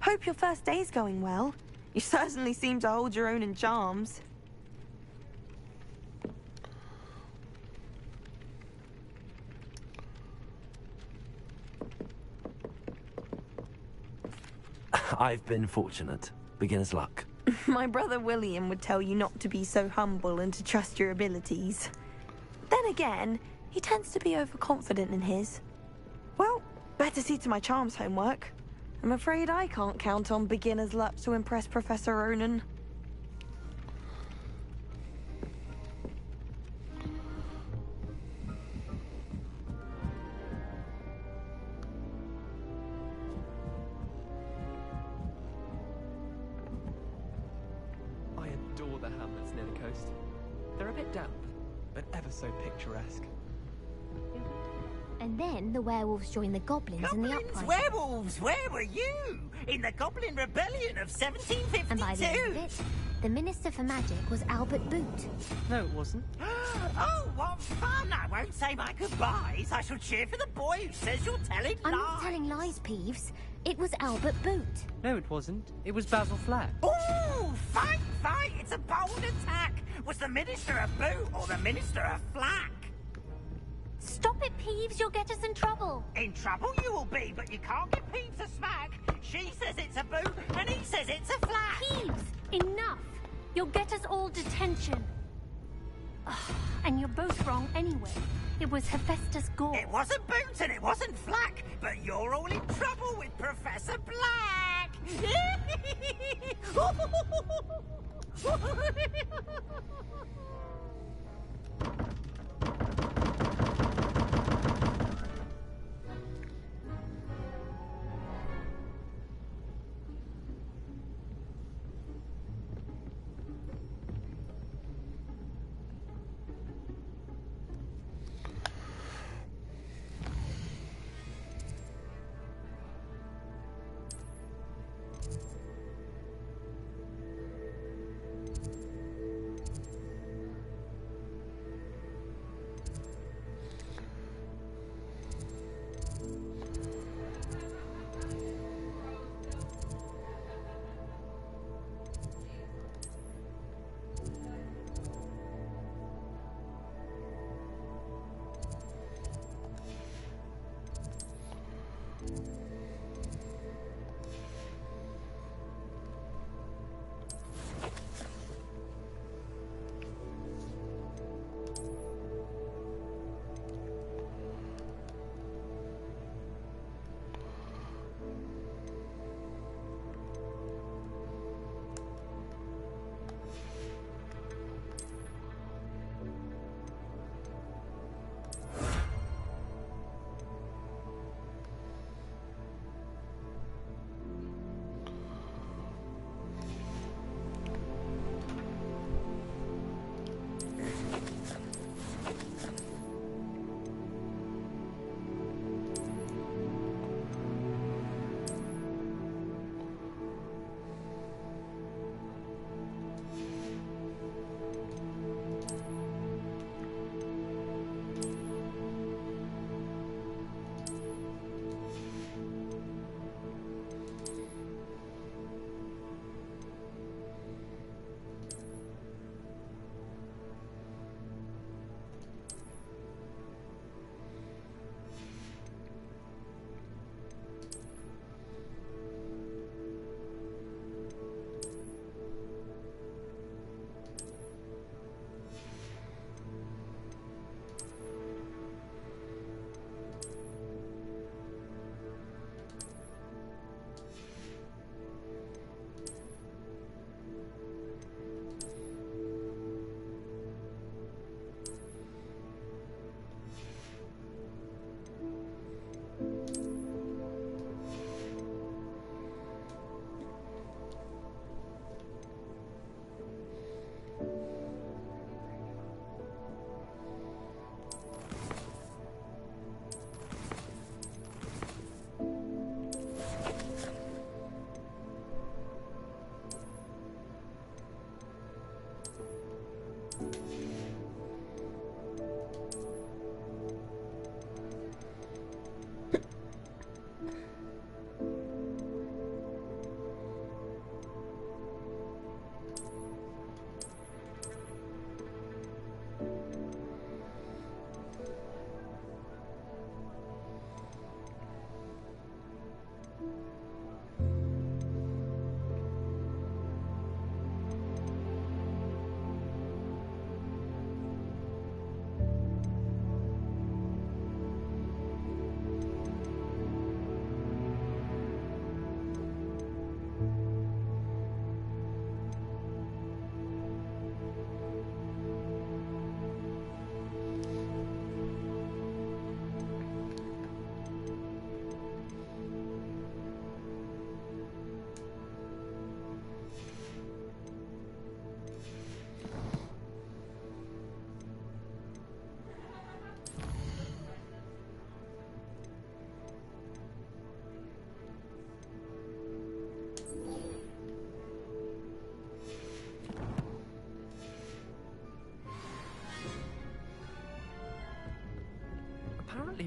Hope your first day's going well. You certainly seem to hold your own in charms. I've been fortunate. Beginner's luck. My brother William would tell you not to be so humble and to trust your abilities. Then again, he tends to be overconfident in his. Well, better see to my charms homework. I'm afraid I can't count on beginner's luck to impress Professor Ronan. adore the hamlets near the coast. They're a bit damp, but ever so picturesque. And then the werewolves joined the goblins in the uprising. Werewolves, where were you? In the Goblin Rebellion of 1752. And by the end of it, the Minister for Magic was Albert Boot. No, it wasn't. Oh, what fun! I won't say my goodbyes. I shall cheer for the boy who says you're telling lies. I'm not telling lies, Peeves. It was Albert Boot. No, it wasn't. It was Basil Flack. Ooh, fight, fight! It's a bold attack. Was the Minister a Boot or the Minister a Flack? Stop it, Peeves. You'll get us in trouble. In trouble you will be, but you can't give Peeves a smack. She says it's a Boot, and he says it's a Flack. Peeves, enough. You'll get us all detention. And you're both wrong anyway. It was Hephaestus Gore. It wasn't Boot and it wasn't Flack, but you're all in trouble with Professor Black.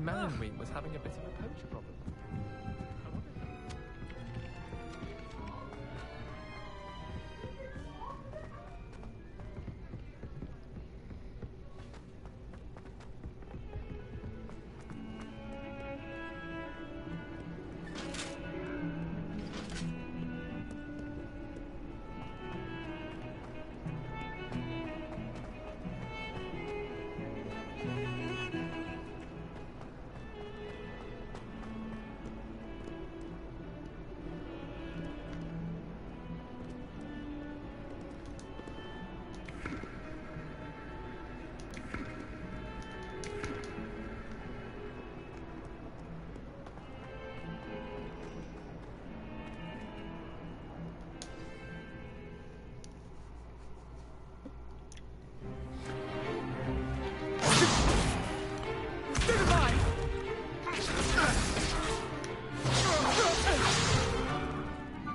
man we was having a bit of a poacher problem.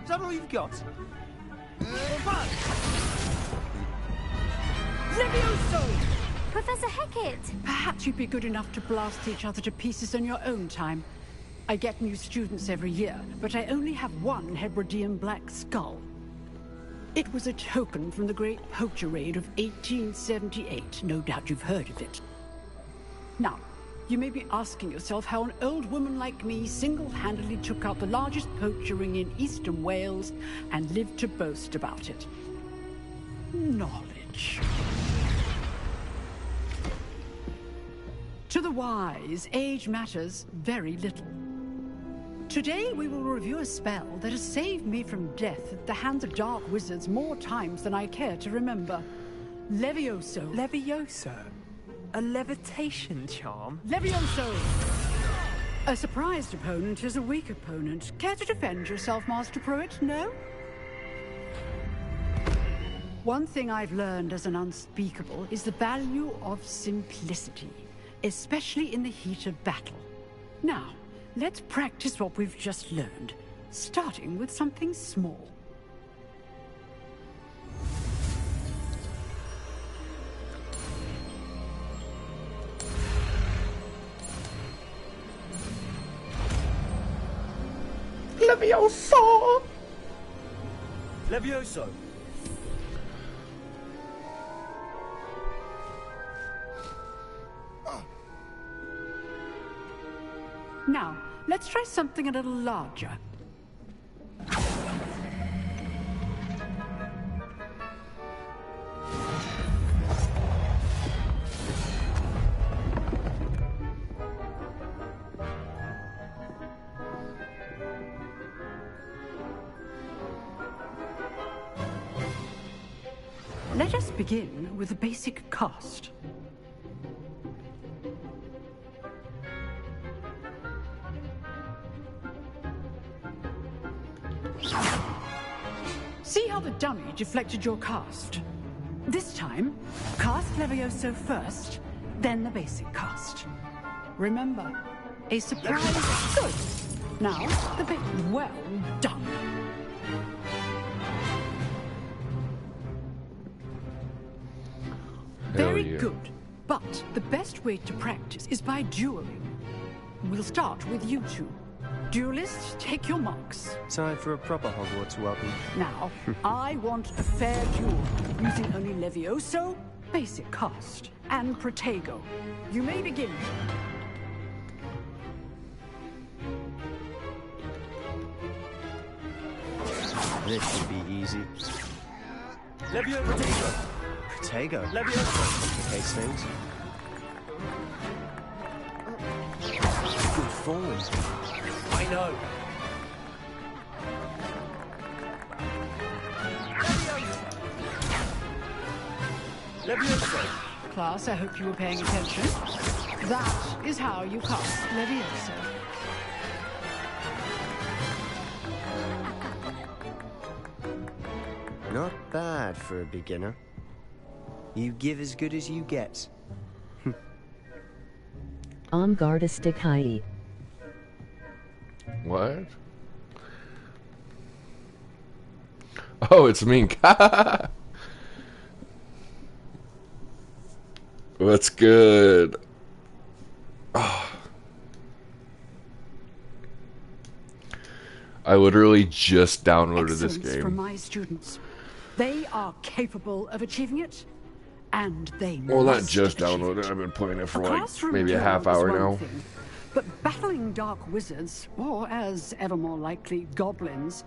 Is that all you've got? Levioso! Professor Hecat! Perhaps you'd be good enough to blast each other to pieces on your own time. I get new students every year, but I only have one Hebridean black skull. It was a token from the Great Poacher Raid of 1878. No doubt you've heard of it. Now, you may be asking yourself how an old woman like me single-handedly took out the largest poacher ring in eastern Wales and lived to boast about it. Knowledge. To the wise, age matters very little. Today we will review a spell that has saved me from death at the hands of dark wizards more times than I care to remember. Levioso. Levioso? A levitation charm? Levioso! A surprised opponent is a weak opponent. Care to defend yourself, Master Pruitt? No? One thing I've learned as an unspeakable is the value of simplicity, especially in the heat of battle. Now, let's practice what we've just learned, starting with something small. Levioso! Levioso! Now, let's try something a little larger. Let us begin with the basic cast. See how the dummy deflected your cast? This time, cast Levioso first, then the basic cast. Remember, a surprise. Good. Now, the bit. Well done. Very good. But the best way to practice is by dueling. We'll start with you two. Duelists, take your marks. Time for a proper Hogwarts wobble. Now, I want a fair duel, using only Levioso, basic cast, and Protego. You may begin. This should be easy. Levioso! Protego. Levioso! Complicates things. Good form. I know. Levioso! Class, I hope you were paying attention. That is how you cast Levioso. Not bad for a beginner. You give as good as you get. Garda high. What? Oh, it's Mink. What's good? Oh, I literally just downloaded this Excellence game. from my students. They are capable of achieving it, and they Well, not must just achieve downloaded. it. I've been playing it for A like classroom maybe a duel half is hour one now. thing, but battling dark wizards, or as ever more likely, goblins,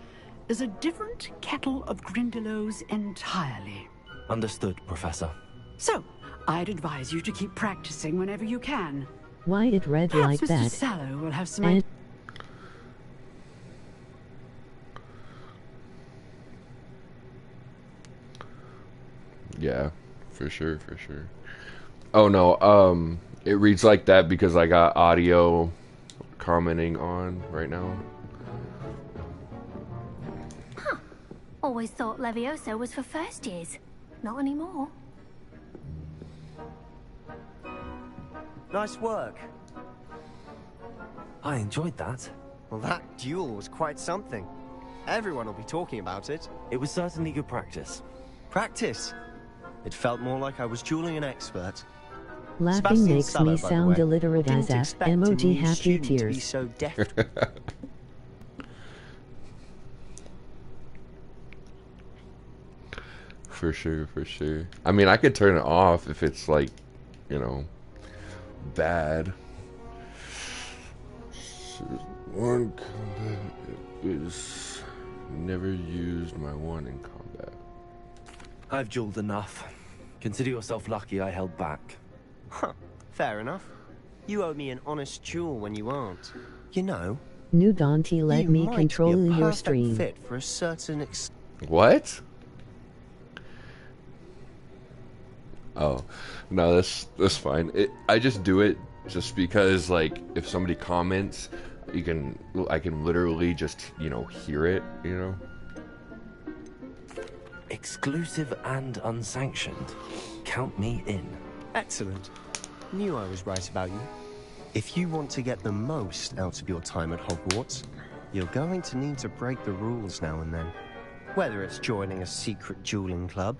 is a different kettle of Grindylows entirely. Understood, Professor. So, I'd advise you to keep practicing whenever you can. Why it read Perhaps like Mr. that? Sallow will have some And Yeah, for sure, for sure. Oh no, it reads like that because I got audio commenting on right now. Always thought Levioso was for first years. Not anymore. Nice work. I enjoyed that. Well, that duel was quite something. Everyone will be talking about it. It was certainly good practice. Practice? It felt more like I was dueling an expert. laughing Sebastian makes Sallow, me by the sound way, illiterate as didn't F. expect a Emoji new happy student to be tears. so deft. For sure, for sure. I mean, I could turn it off if it's like, you know, bad. One combat is never used my one in combat. I've dueled enough. Consider yourself lucky I held back. Huh, fair enough. You owe me an honest duel when you aren't. You know, New Dante let you me might control be a your perfect stream. fit for a certain What? Oh, no, that's fine. I just do it just because, like, if somebody comments, I can literally just, you know, hear it, you know? Exclusive and unsanctioned. Count me in. Excellent. Knew I was right about you. If you want to get the most out of your time at Hogwarts, you're going to need to break the rules now and then. Whether it's joining a secret dueling club,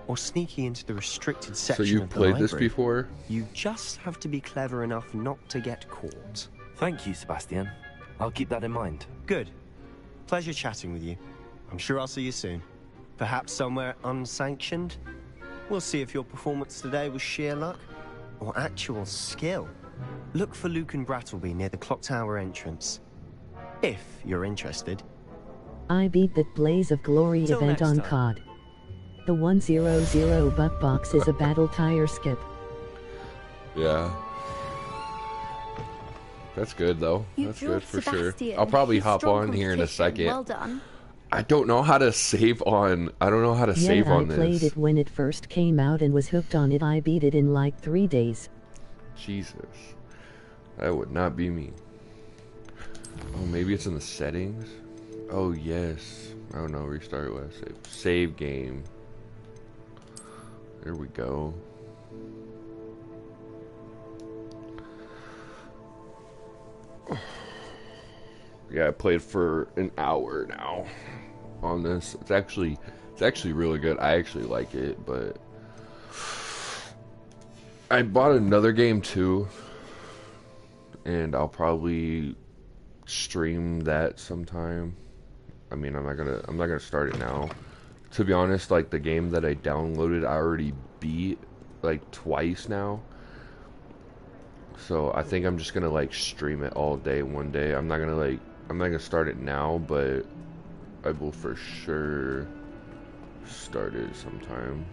or sneaking into the restricted section So you've of the played this library, before? You just have to be clever enough not to get caught. Thank you, Sebastian. I'll keep that in mind. Good. Pleasure chatting with you. I'm sure I'll see you soon. Perhaps somewhere unsanctioned? We'll see if your performance today was sheer luck or actual skill. Look for Luke and Brattleby near the Clock Tower entrance. If you're interested. I beat that Blaze of Glory Till event next on time. COD. The 100 buck box is a battle tire skip. Yeah. That's good, though. You That's drilled good for Sebastian. sure. I'll probably He's hop strong on here in a competition. second. Well done. I don't know how to save on. I don't know how to save on I played this. it when it first came out and was hooked on it. I beat it in like 3 days. Jesus. That would not be me. Oh, maybe it's in the settings? Oh, yes. I don't know. Restart last save. Save game. There we go. Yeah, I played for an hour now on this. It's actually really good. I actually like it, but I bought another game too, and I'll probably stream that sometime. I mean, I'm not gonna start it now. To be honest, like the game that I downloaded, I already beat like twice now. So I think I'm just gonna like stream it all day one day. I'm not gonna start it now, but I will for sure start it sometime.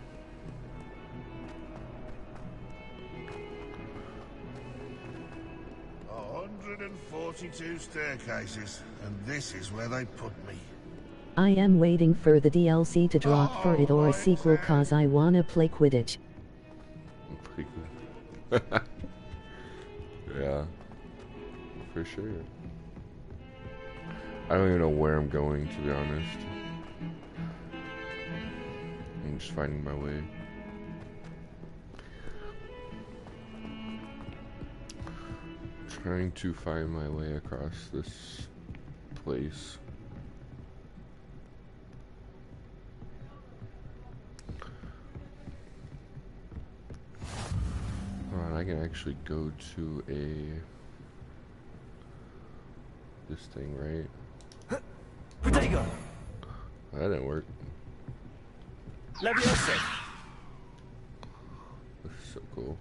A 142 staircases, and this is where they put me. I am waiting for the DLC to drop for it or a sequel cause I wanna play Quidditch. Yeah, for sure. I don't even know where I'm going, to be honest. I'm just finding my way. Trying to find my way across this place. Alright, I can actually go to this thing, right? go. That didn't work. Leviosa. That's so cool.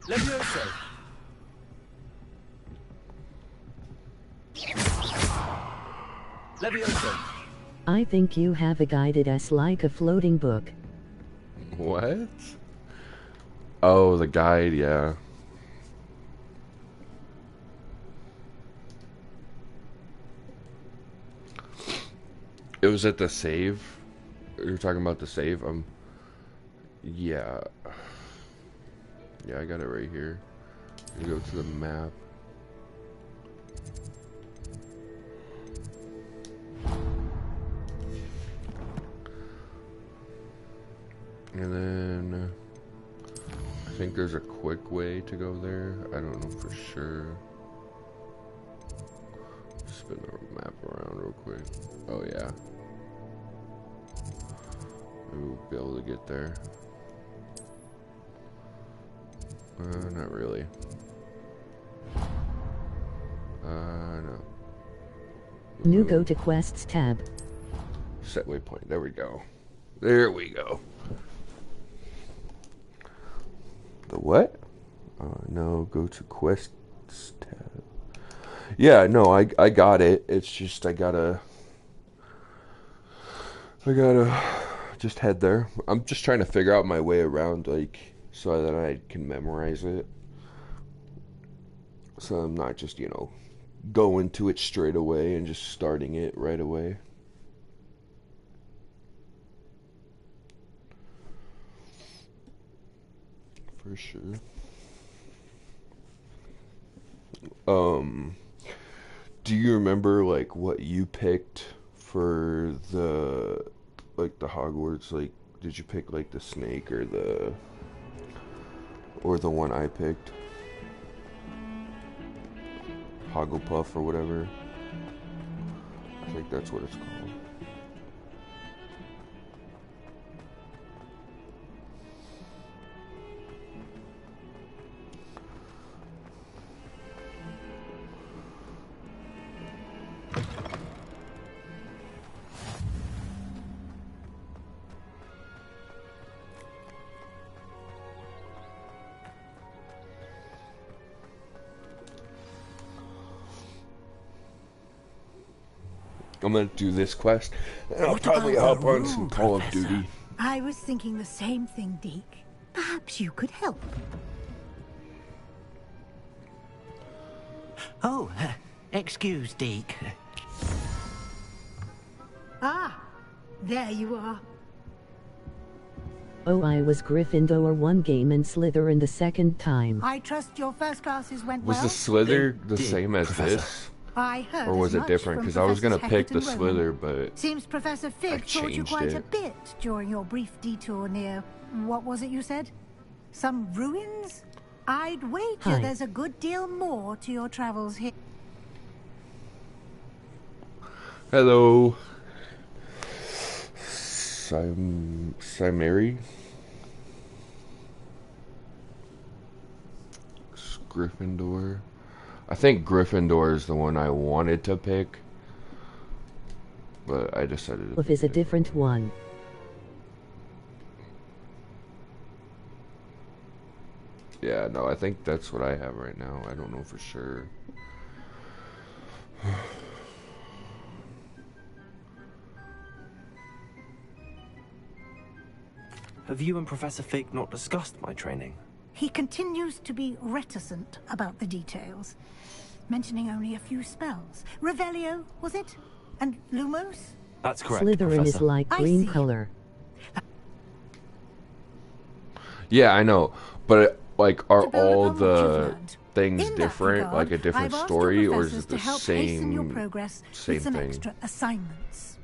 Leviosa. Leviosa. I think you have a guided us like a floating book. What? Oh, the guide, yeah. It was at the save. You're talking about the save? Yeah. Yeah, I got it right here. You go to the map. And then I think there's a quick way to go there. I don't know for sure. Spin the map around real quick. Oh yeah. Maybe we'll be able to get there. Not really. No. New go to quests tab. Set waypoint. There we go. There we go. The what? No, go to quests tab. Yeah, no, I got it. It's just I gotta just head there. I'm just trying to figure out my way around, like, so that I can memorize it. So I'm not just, you know, going to it straight away and just starting it right away. For sure. Do you remember, like, what you picked for the, like, the Hogwarts? Like, did you pick, like, the snake or the one I picked? Hogglepuff or whatever. I think that's what it's called. I'm gonna do this quest, and I'll probably hop on some Call of Duty. I was thinking the same thing, Deke. Perhaps you could help. Oh, excuse, Deke. Ah, there you are. Oh, I was Gryffindor one game and Slytherin the second time. I trust your first classes went Was well. the Slither the same as this? I heard Or was as it much different? from Because I was gonna Professors pick the Hackett and Slither, Rowan. but Seems Professor Fig taught you changed quite a it. bit during your brief detour near, what was it you said? Some ruins? I'd wager Hi. there's a good deal more to your travels here. Hello. Cimeri? Gryffindor. I think Gryffindor is the one I wanted to pick, but I decided to If is a different one. Yeah, no, I think that's what I have right now. I don't know for sure. Have you and Professor Fig not discussed my training? He continues to be reticent about the details, mentioning only a few spells. Revelio, was it? And Lumos? That's correct, Slytherin Professor. is like I green see. color. Yeah, I know, but like, are To build all upon what you've the learned. things In that different, regard, like a different I've asked story, your or is professors it to the help hasten your same progress same with some thing? extra assignments.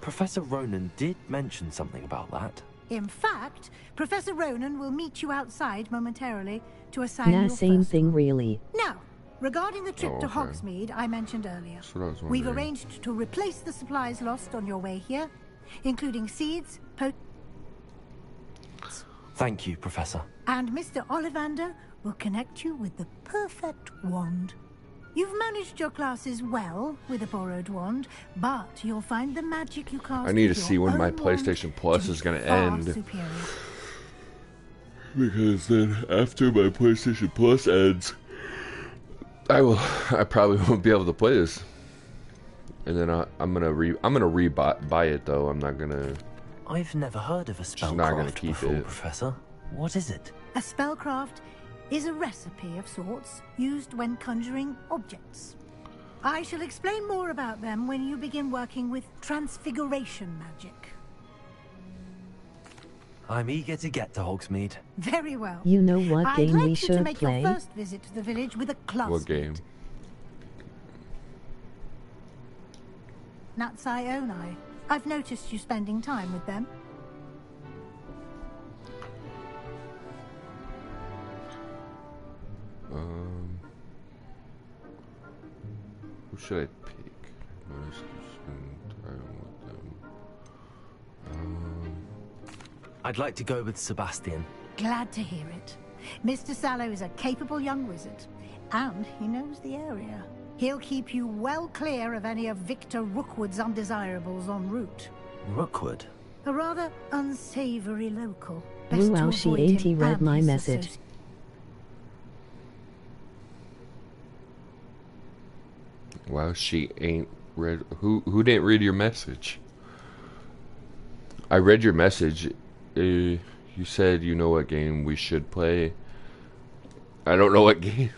Professor Ronan did mention something about that. In fact, Professor Ronan will meet you outside momentarily to assign Nah, your same first. thing really. Now, regarding the trip Oh, to okay. Hogsmeade I mentioned earlier, That's what I was we've wondering. arranged to replace the supplies lost on your way here, including seeds, Thank you, Professor. And Mr. Ollivander will connect you with the perfect wand. You've managed your classes well with a borrowed wand, but you'll find the magic you cast. I need to with see your when my own PlayStation Plus wand is going to far end. superior. Because then after my PlayStation Plus ends, I probably won't be able to play this. And then I'm gonna buy it though. I'm not gonna. I've never heard of a spellcraft not gonna keep before, it. Professor. What is it? A spellcraft is a recipe of sorts used when conjuring objects. I shall explain more about them when you begin working with transfiguration magic. I'm eager to get to Hogsmeade. Very well. You know what I'd game like we you should to make play? your first visit to the village with a classmate. What game? Natsai Onai. I've noticed you spending time with them. Who should I pick? Nice to spend time with them. I'd like to go with Sebastian. Glad to hear it. Mr. Sallow is a capable young wizard, and he knows the area. He'll keep you well clear of any of Victor Rookwood's undesirables en route. Rookwood? A rather unsavory local. Best Wow, to she avoid ain't him read and my his message. associates. Wow, she ain't read. Who didn't read your message? I read your message. You said you know what game we should play. I don't know what game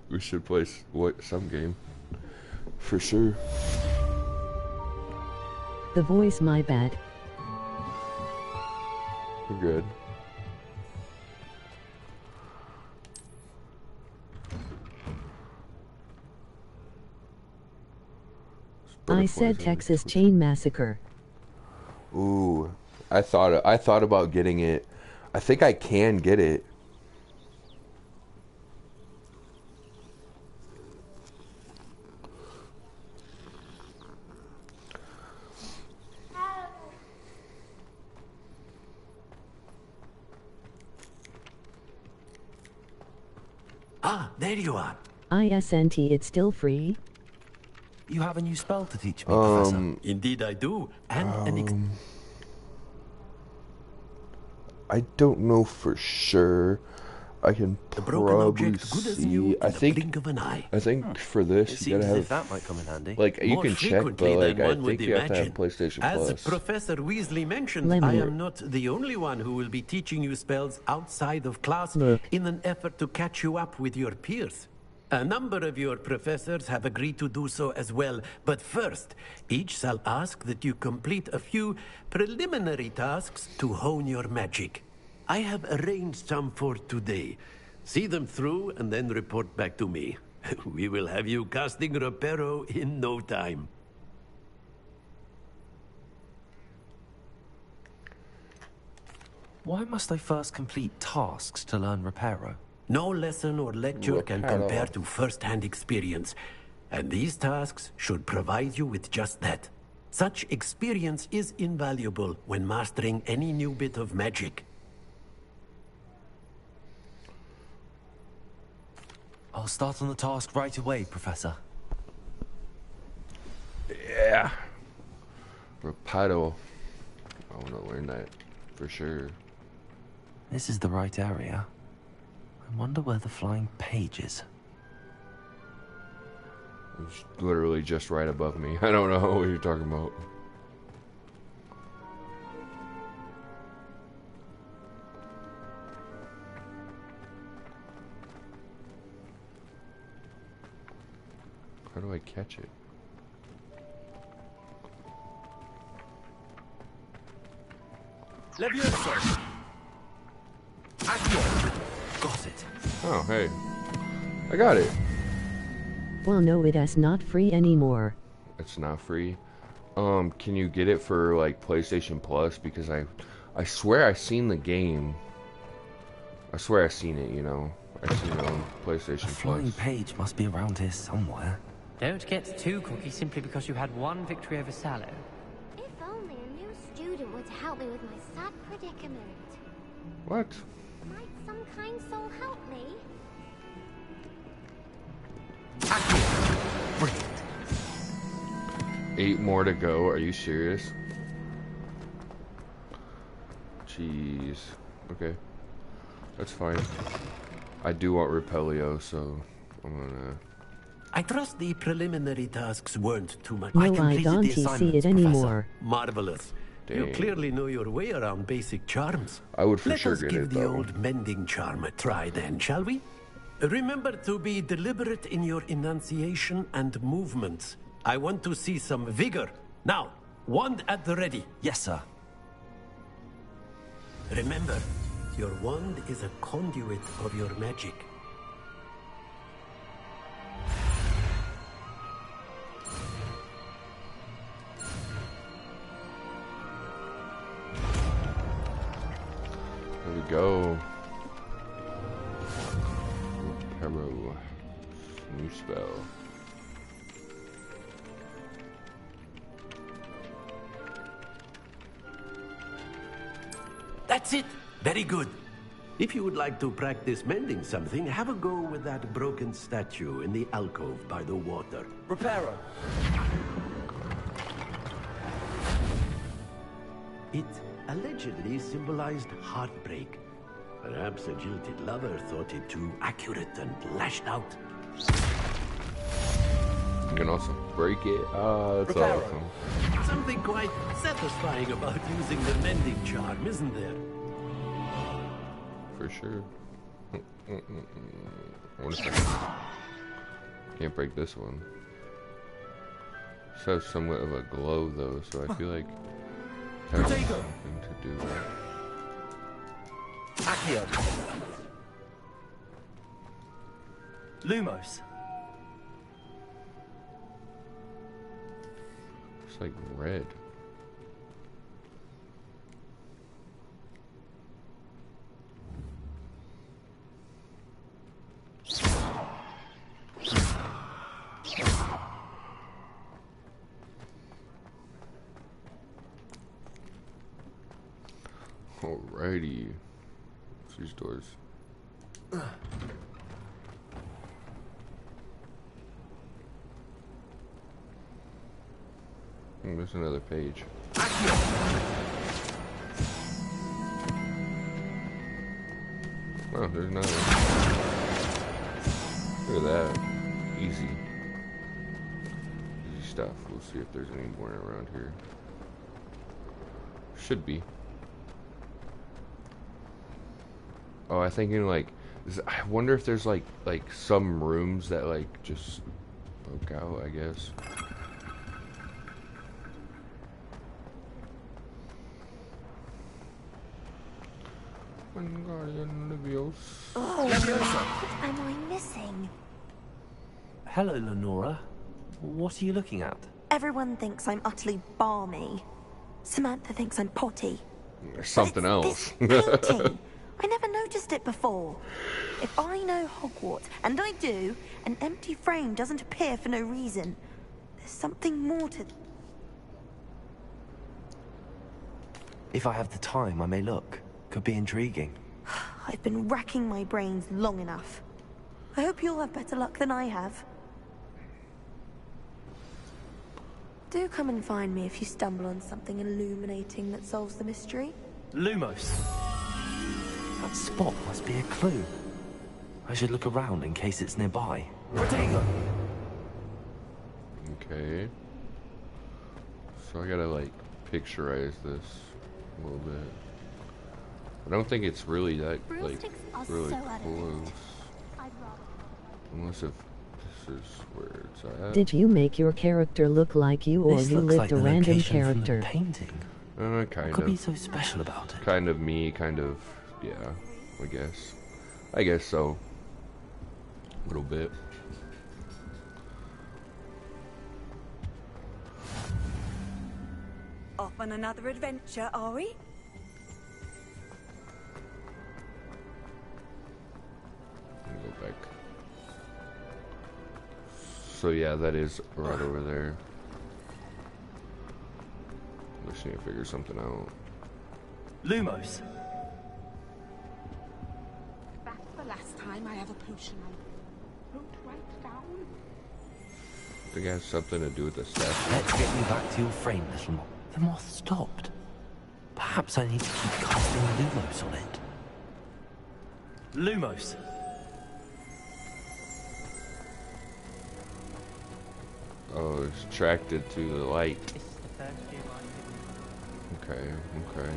we should play. Some game for sure. The voice, my bad. We're good. I said Texas Chain Massacre. Ooh, I thought about getting it. I think I can get it. Ah, there you are. ISNT, it's still free. You have a new spell to teach me, Professor. Indeed I do. And I don't know for sure. I can probably see. I think for this you gotta have. That might come in handy. Like you can check, but like I think you have to have PlayStation As Plus. Professor Weasley mentioned, I am not the only one who will be teaching you spells outside of class in an effort to catch you up with your peers. A number of your professors have agreed to do so as well, but first, each shall ask that you complete a few preliminary tasks to hone your magic. I have arranged some for today. See them through and then report back to me. We will have you casting Reparo in no time. Why must I first complete tasks to learn Reparo? No lesson or lecture can compare to first-hand experience, and these tasks should provide you with just that. Such experience is invaluable when mastering any new bit of magic. I'll start on the task right away, Professor. Yeah. Rapido. I want to learn that for sure. This is the right area. I wonder where the flying page is. It's literally just right above me. I don't know what you're talking about. How do I catch it? Leviosa! Got it. Oh, hey. I got it. Well, no, it is not free anymore. It's not free. Can you get it for like PlayStation Plus? Because I swear I seen the game. I swear I seen it, you know. I seen it on PlayStation The flying Plus. page must be around here somewhere. Don't get too cocky simply because you had one victory over Sallow. If only a new student were to help me with my sad predicament. What? Might some kind soul help me? 8 more to go. Are you serious? Jeez. Okay. That's fine. I do want Repelio, so I'm gonna... I trust the preliminary tasks weren't too much. No, I don't see it anymore. Marvelous. Dang. You clearly know your way around basic charms. I would for sure Let us get give it, the though. old mending charm a try then, shall we? Remember to be deliberate in your enunciation and movements. I want to see some vigor. Now, wand at the ready. Yes, sir. Remember, your wand is a conduit of your magic. There we go. Reparo. New spell. That's it. Very good. If you would like to practice mending something, have a go with that broken statue in the alcove by the water. Reparo. It allegedly symbolized heartbreak. Perhaps a jilted lover thought it too accurate and lashed out. You can also break it. Ah, that's awesome. Something quite satisfying about using the mending charm, isn't there? For sure. What if I can't break this one? This has somewhat of a glow though, so I feel like there's something to do that. Accio. Lumos. It's like red. Alrighty. What's these doors? There's another page. Oh, there's another one. Look at that. Easy. Easy stuff. We'll see if there's any more around here. Should be. Oh, I think in like, I wonder if there's like some rooms that like just broke out, I guess. Oh, what am I missing? Hello, Lenora. What are you looking at? Everyone thinks I'm utterly balmy. Samantha thinks I'm potty. There's something else. Painting. I never noticed it before. If I know Hogwarts, and I do, an empty frame doesn't appear for no reason. There's something more to... If I have the time, I may look. Could be intriguing. I've been racking my brains long enough. I hope you'll have better luck than I have. Do come and find me if you stumble on something illuminating that solves the mystery. Lumos. That spot must be a clue. I should look around in case it's nearby. Protego! Okay. So I gotta like picturize this a little bit. I don't think it's really that like really close. Unless if this is where it's at. Did you make your character look like you, or This you looks lived like a the random location from the character? painting. Kind What of. could be so special about it? Kind of me, kind of, yeah, I guess. I guess so. A little bit. Off on another adventure, are we? Let me go back. So yeah, that is right over there. I just need to figure something out. Lumos. another potion. Wrote right down. I think it has something to do with the statue. Let's get you back to your frame, little moth. The moth stopped. Perhaps I need to keep casting Lumos on it. Lumos. Oh, it's attracted to the light. This is the first few lines. Okay, okay.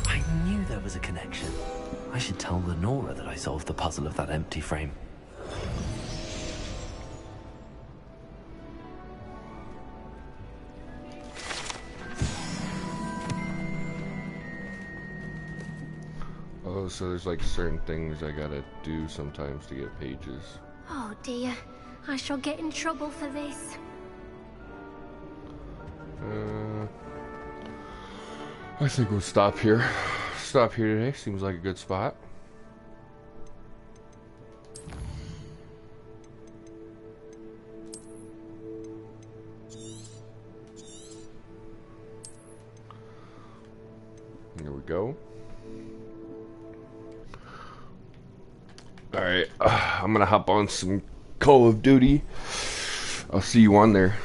I knew there was a connection. I should tell Lenora that I solved the puzzle of that empty frame. Oh, so there's like certain things I gotta do sometimes to get pages. Oh dear, I shall get in trouble for this. I think we'll stop here. Stop here today. Seems like a good spot. Here we go. Alright, I'm gonna hop on some Call of Duty. I'll see you on there.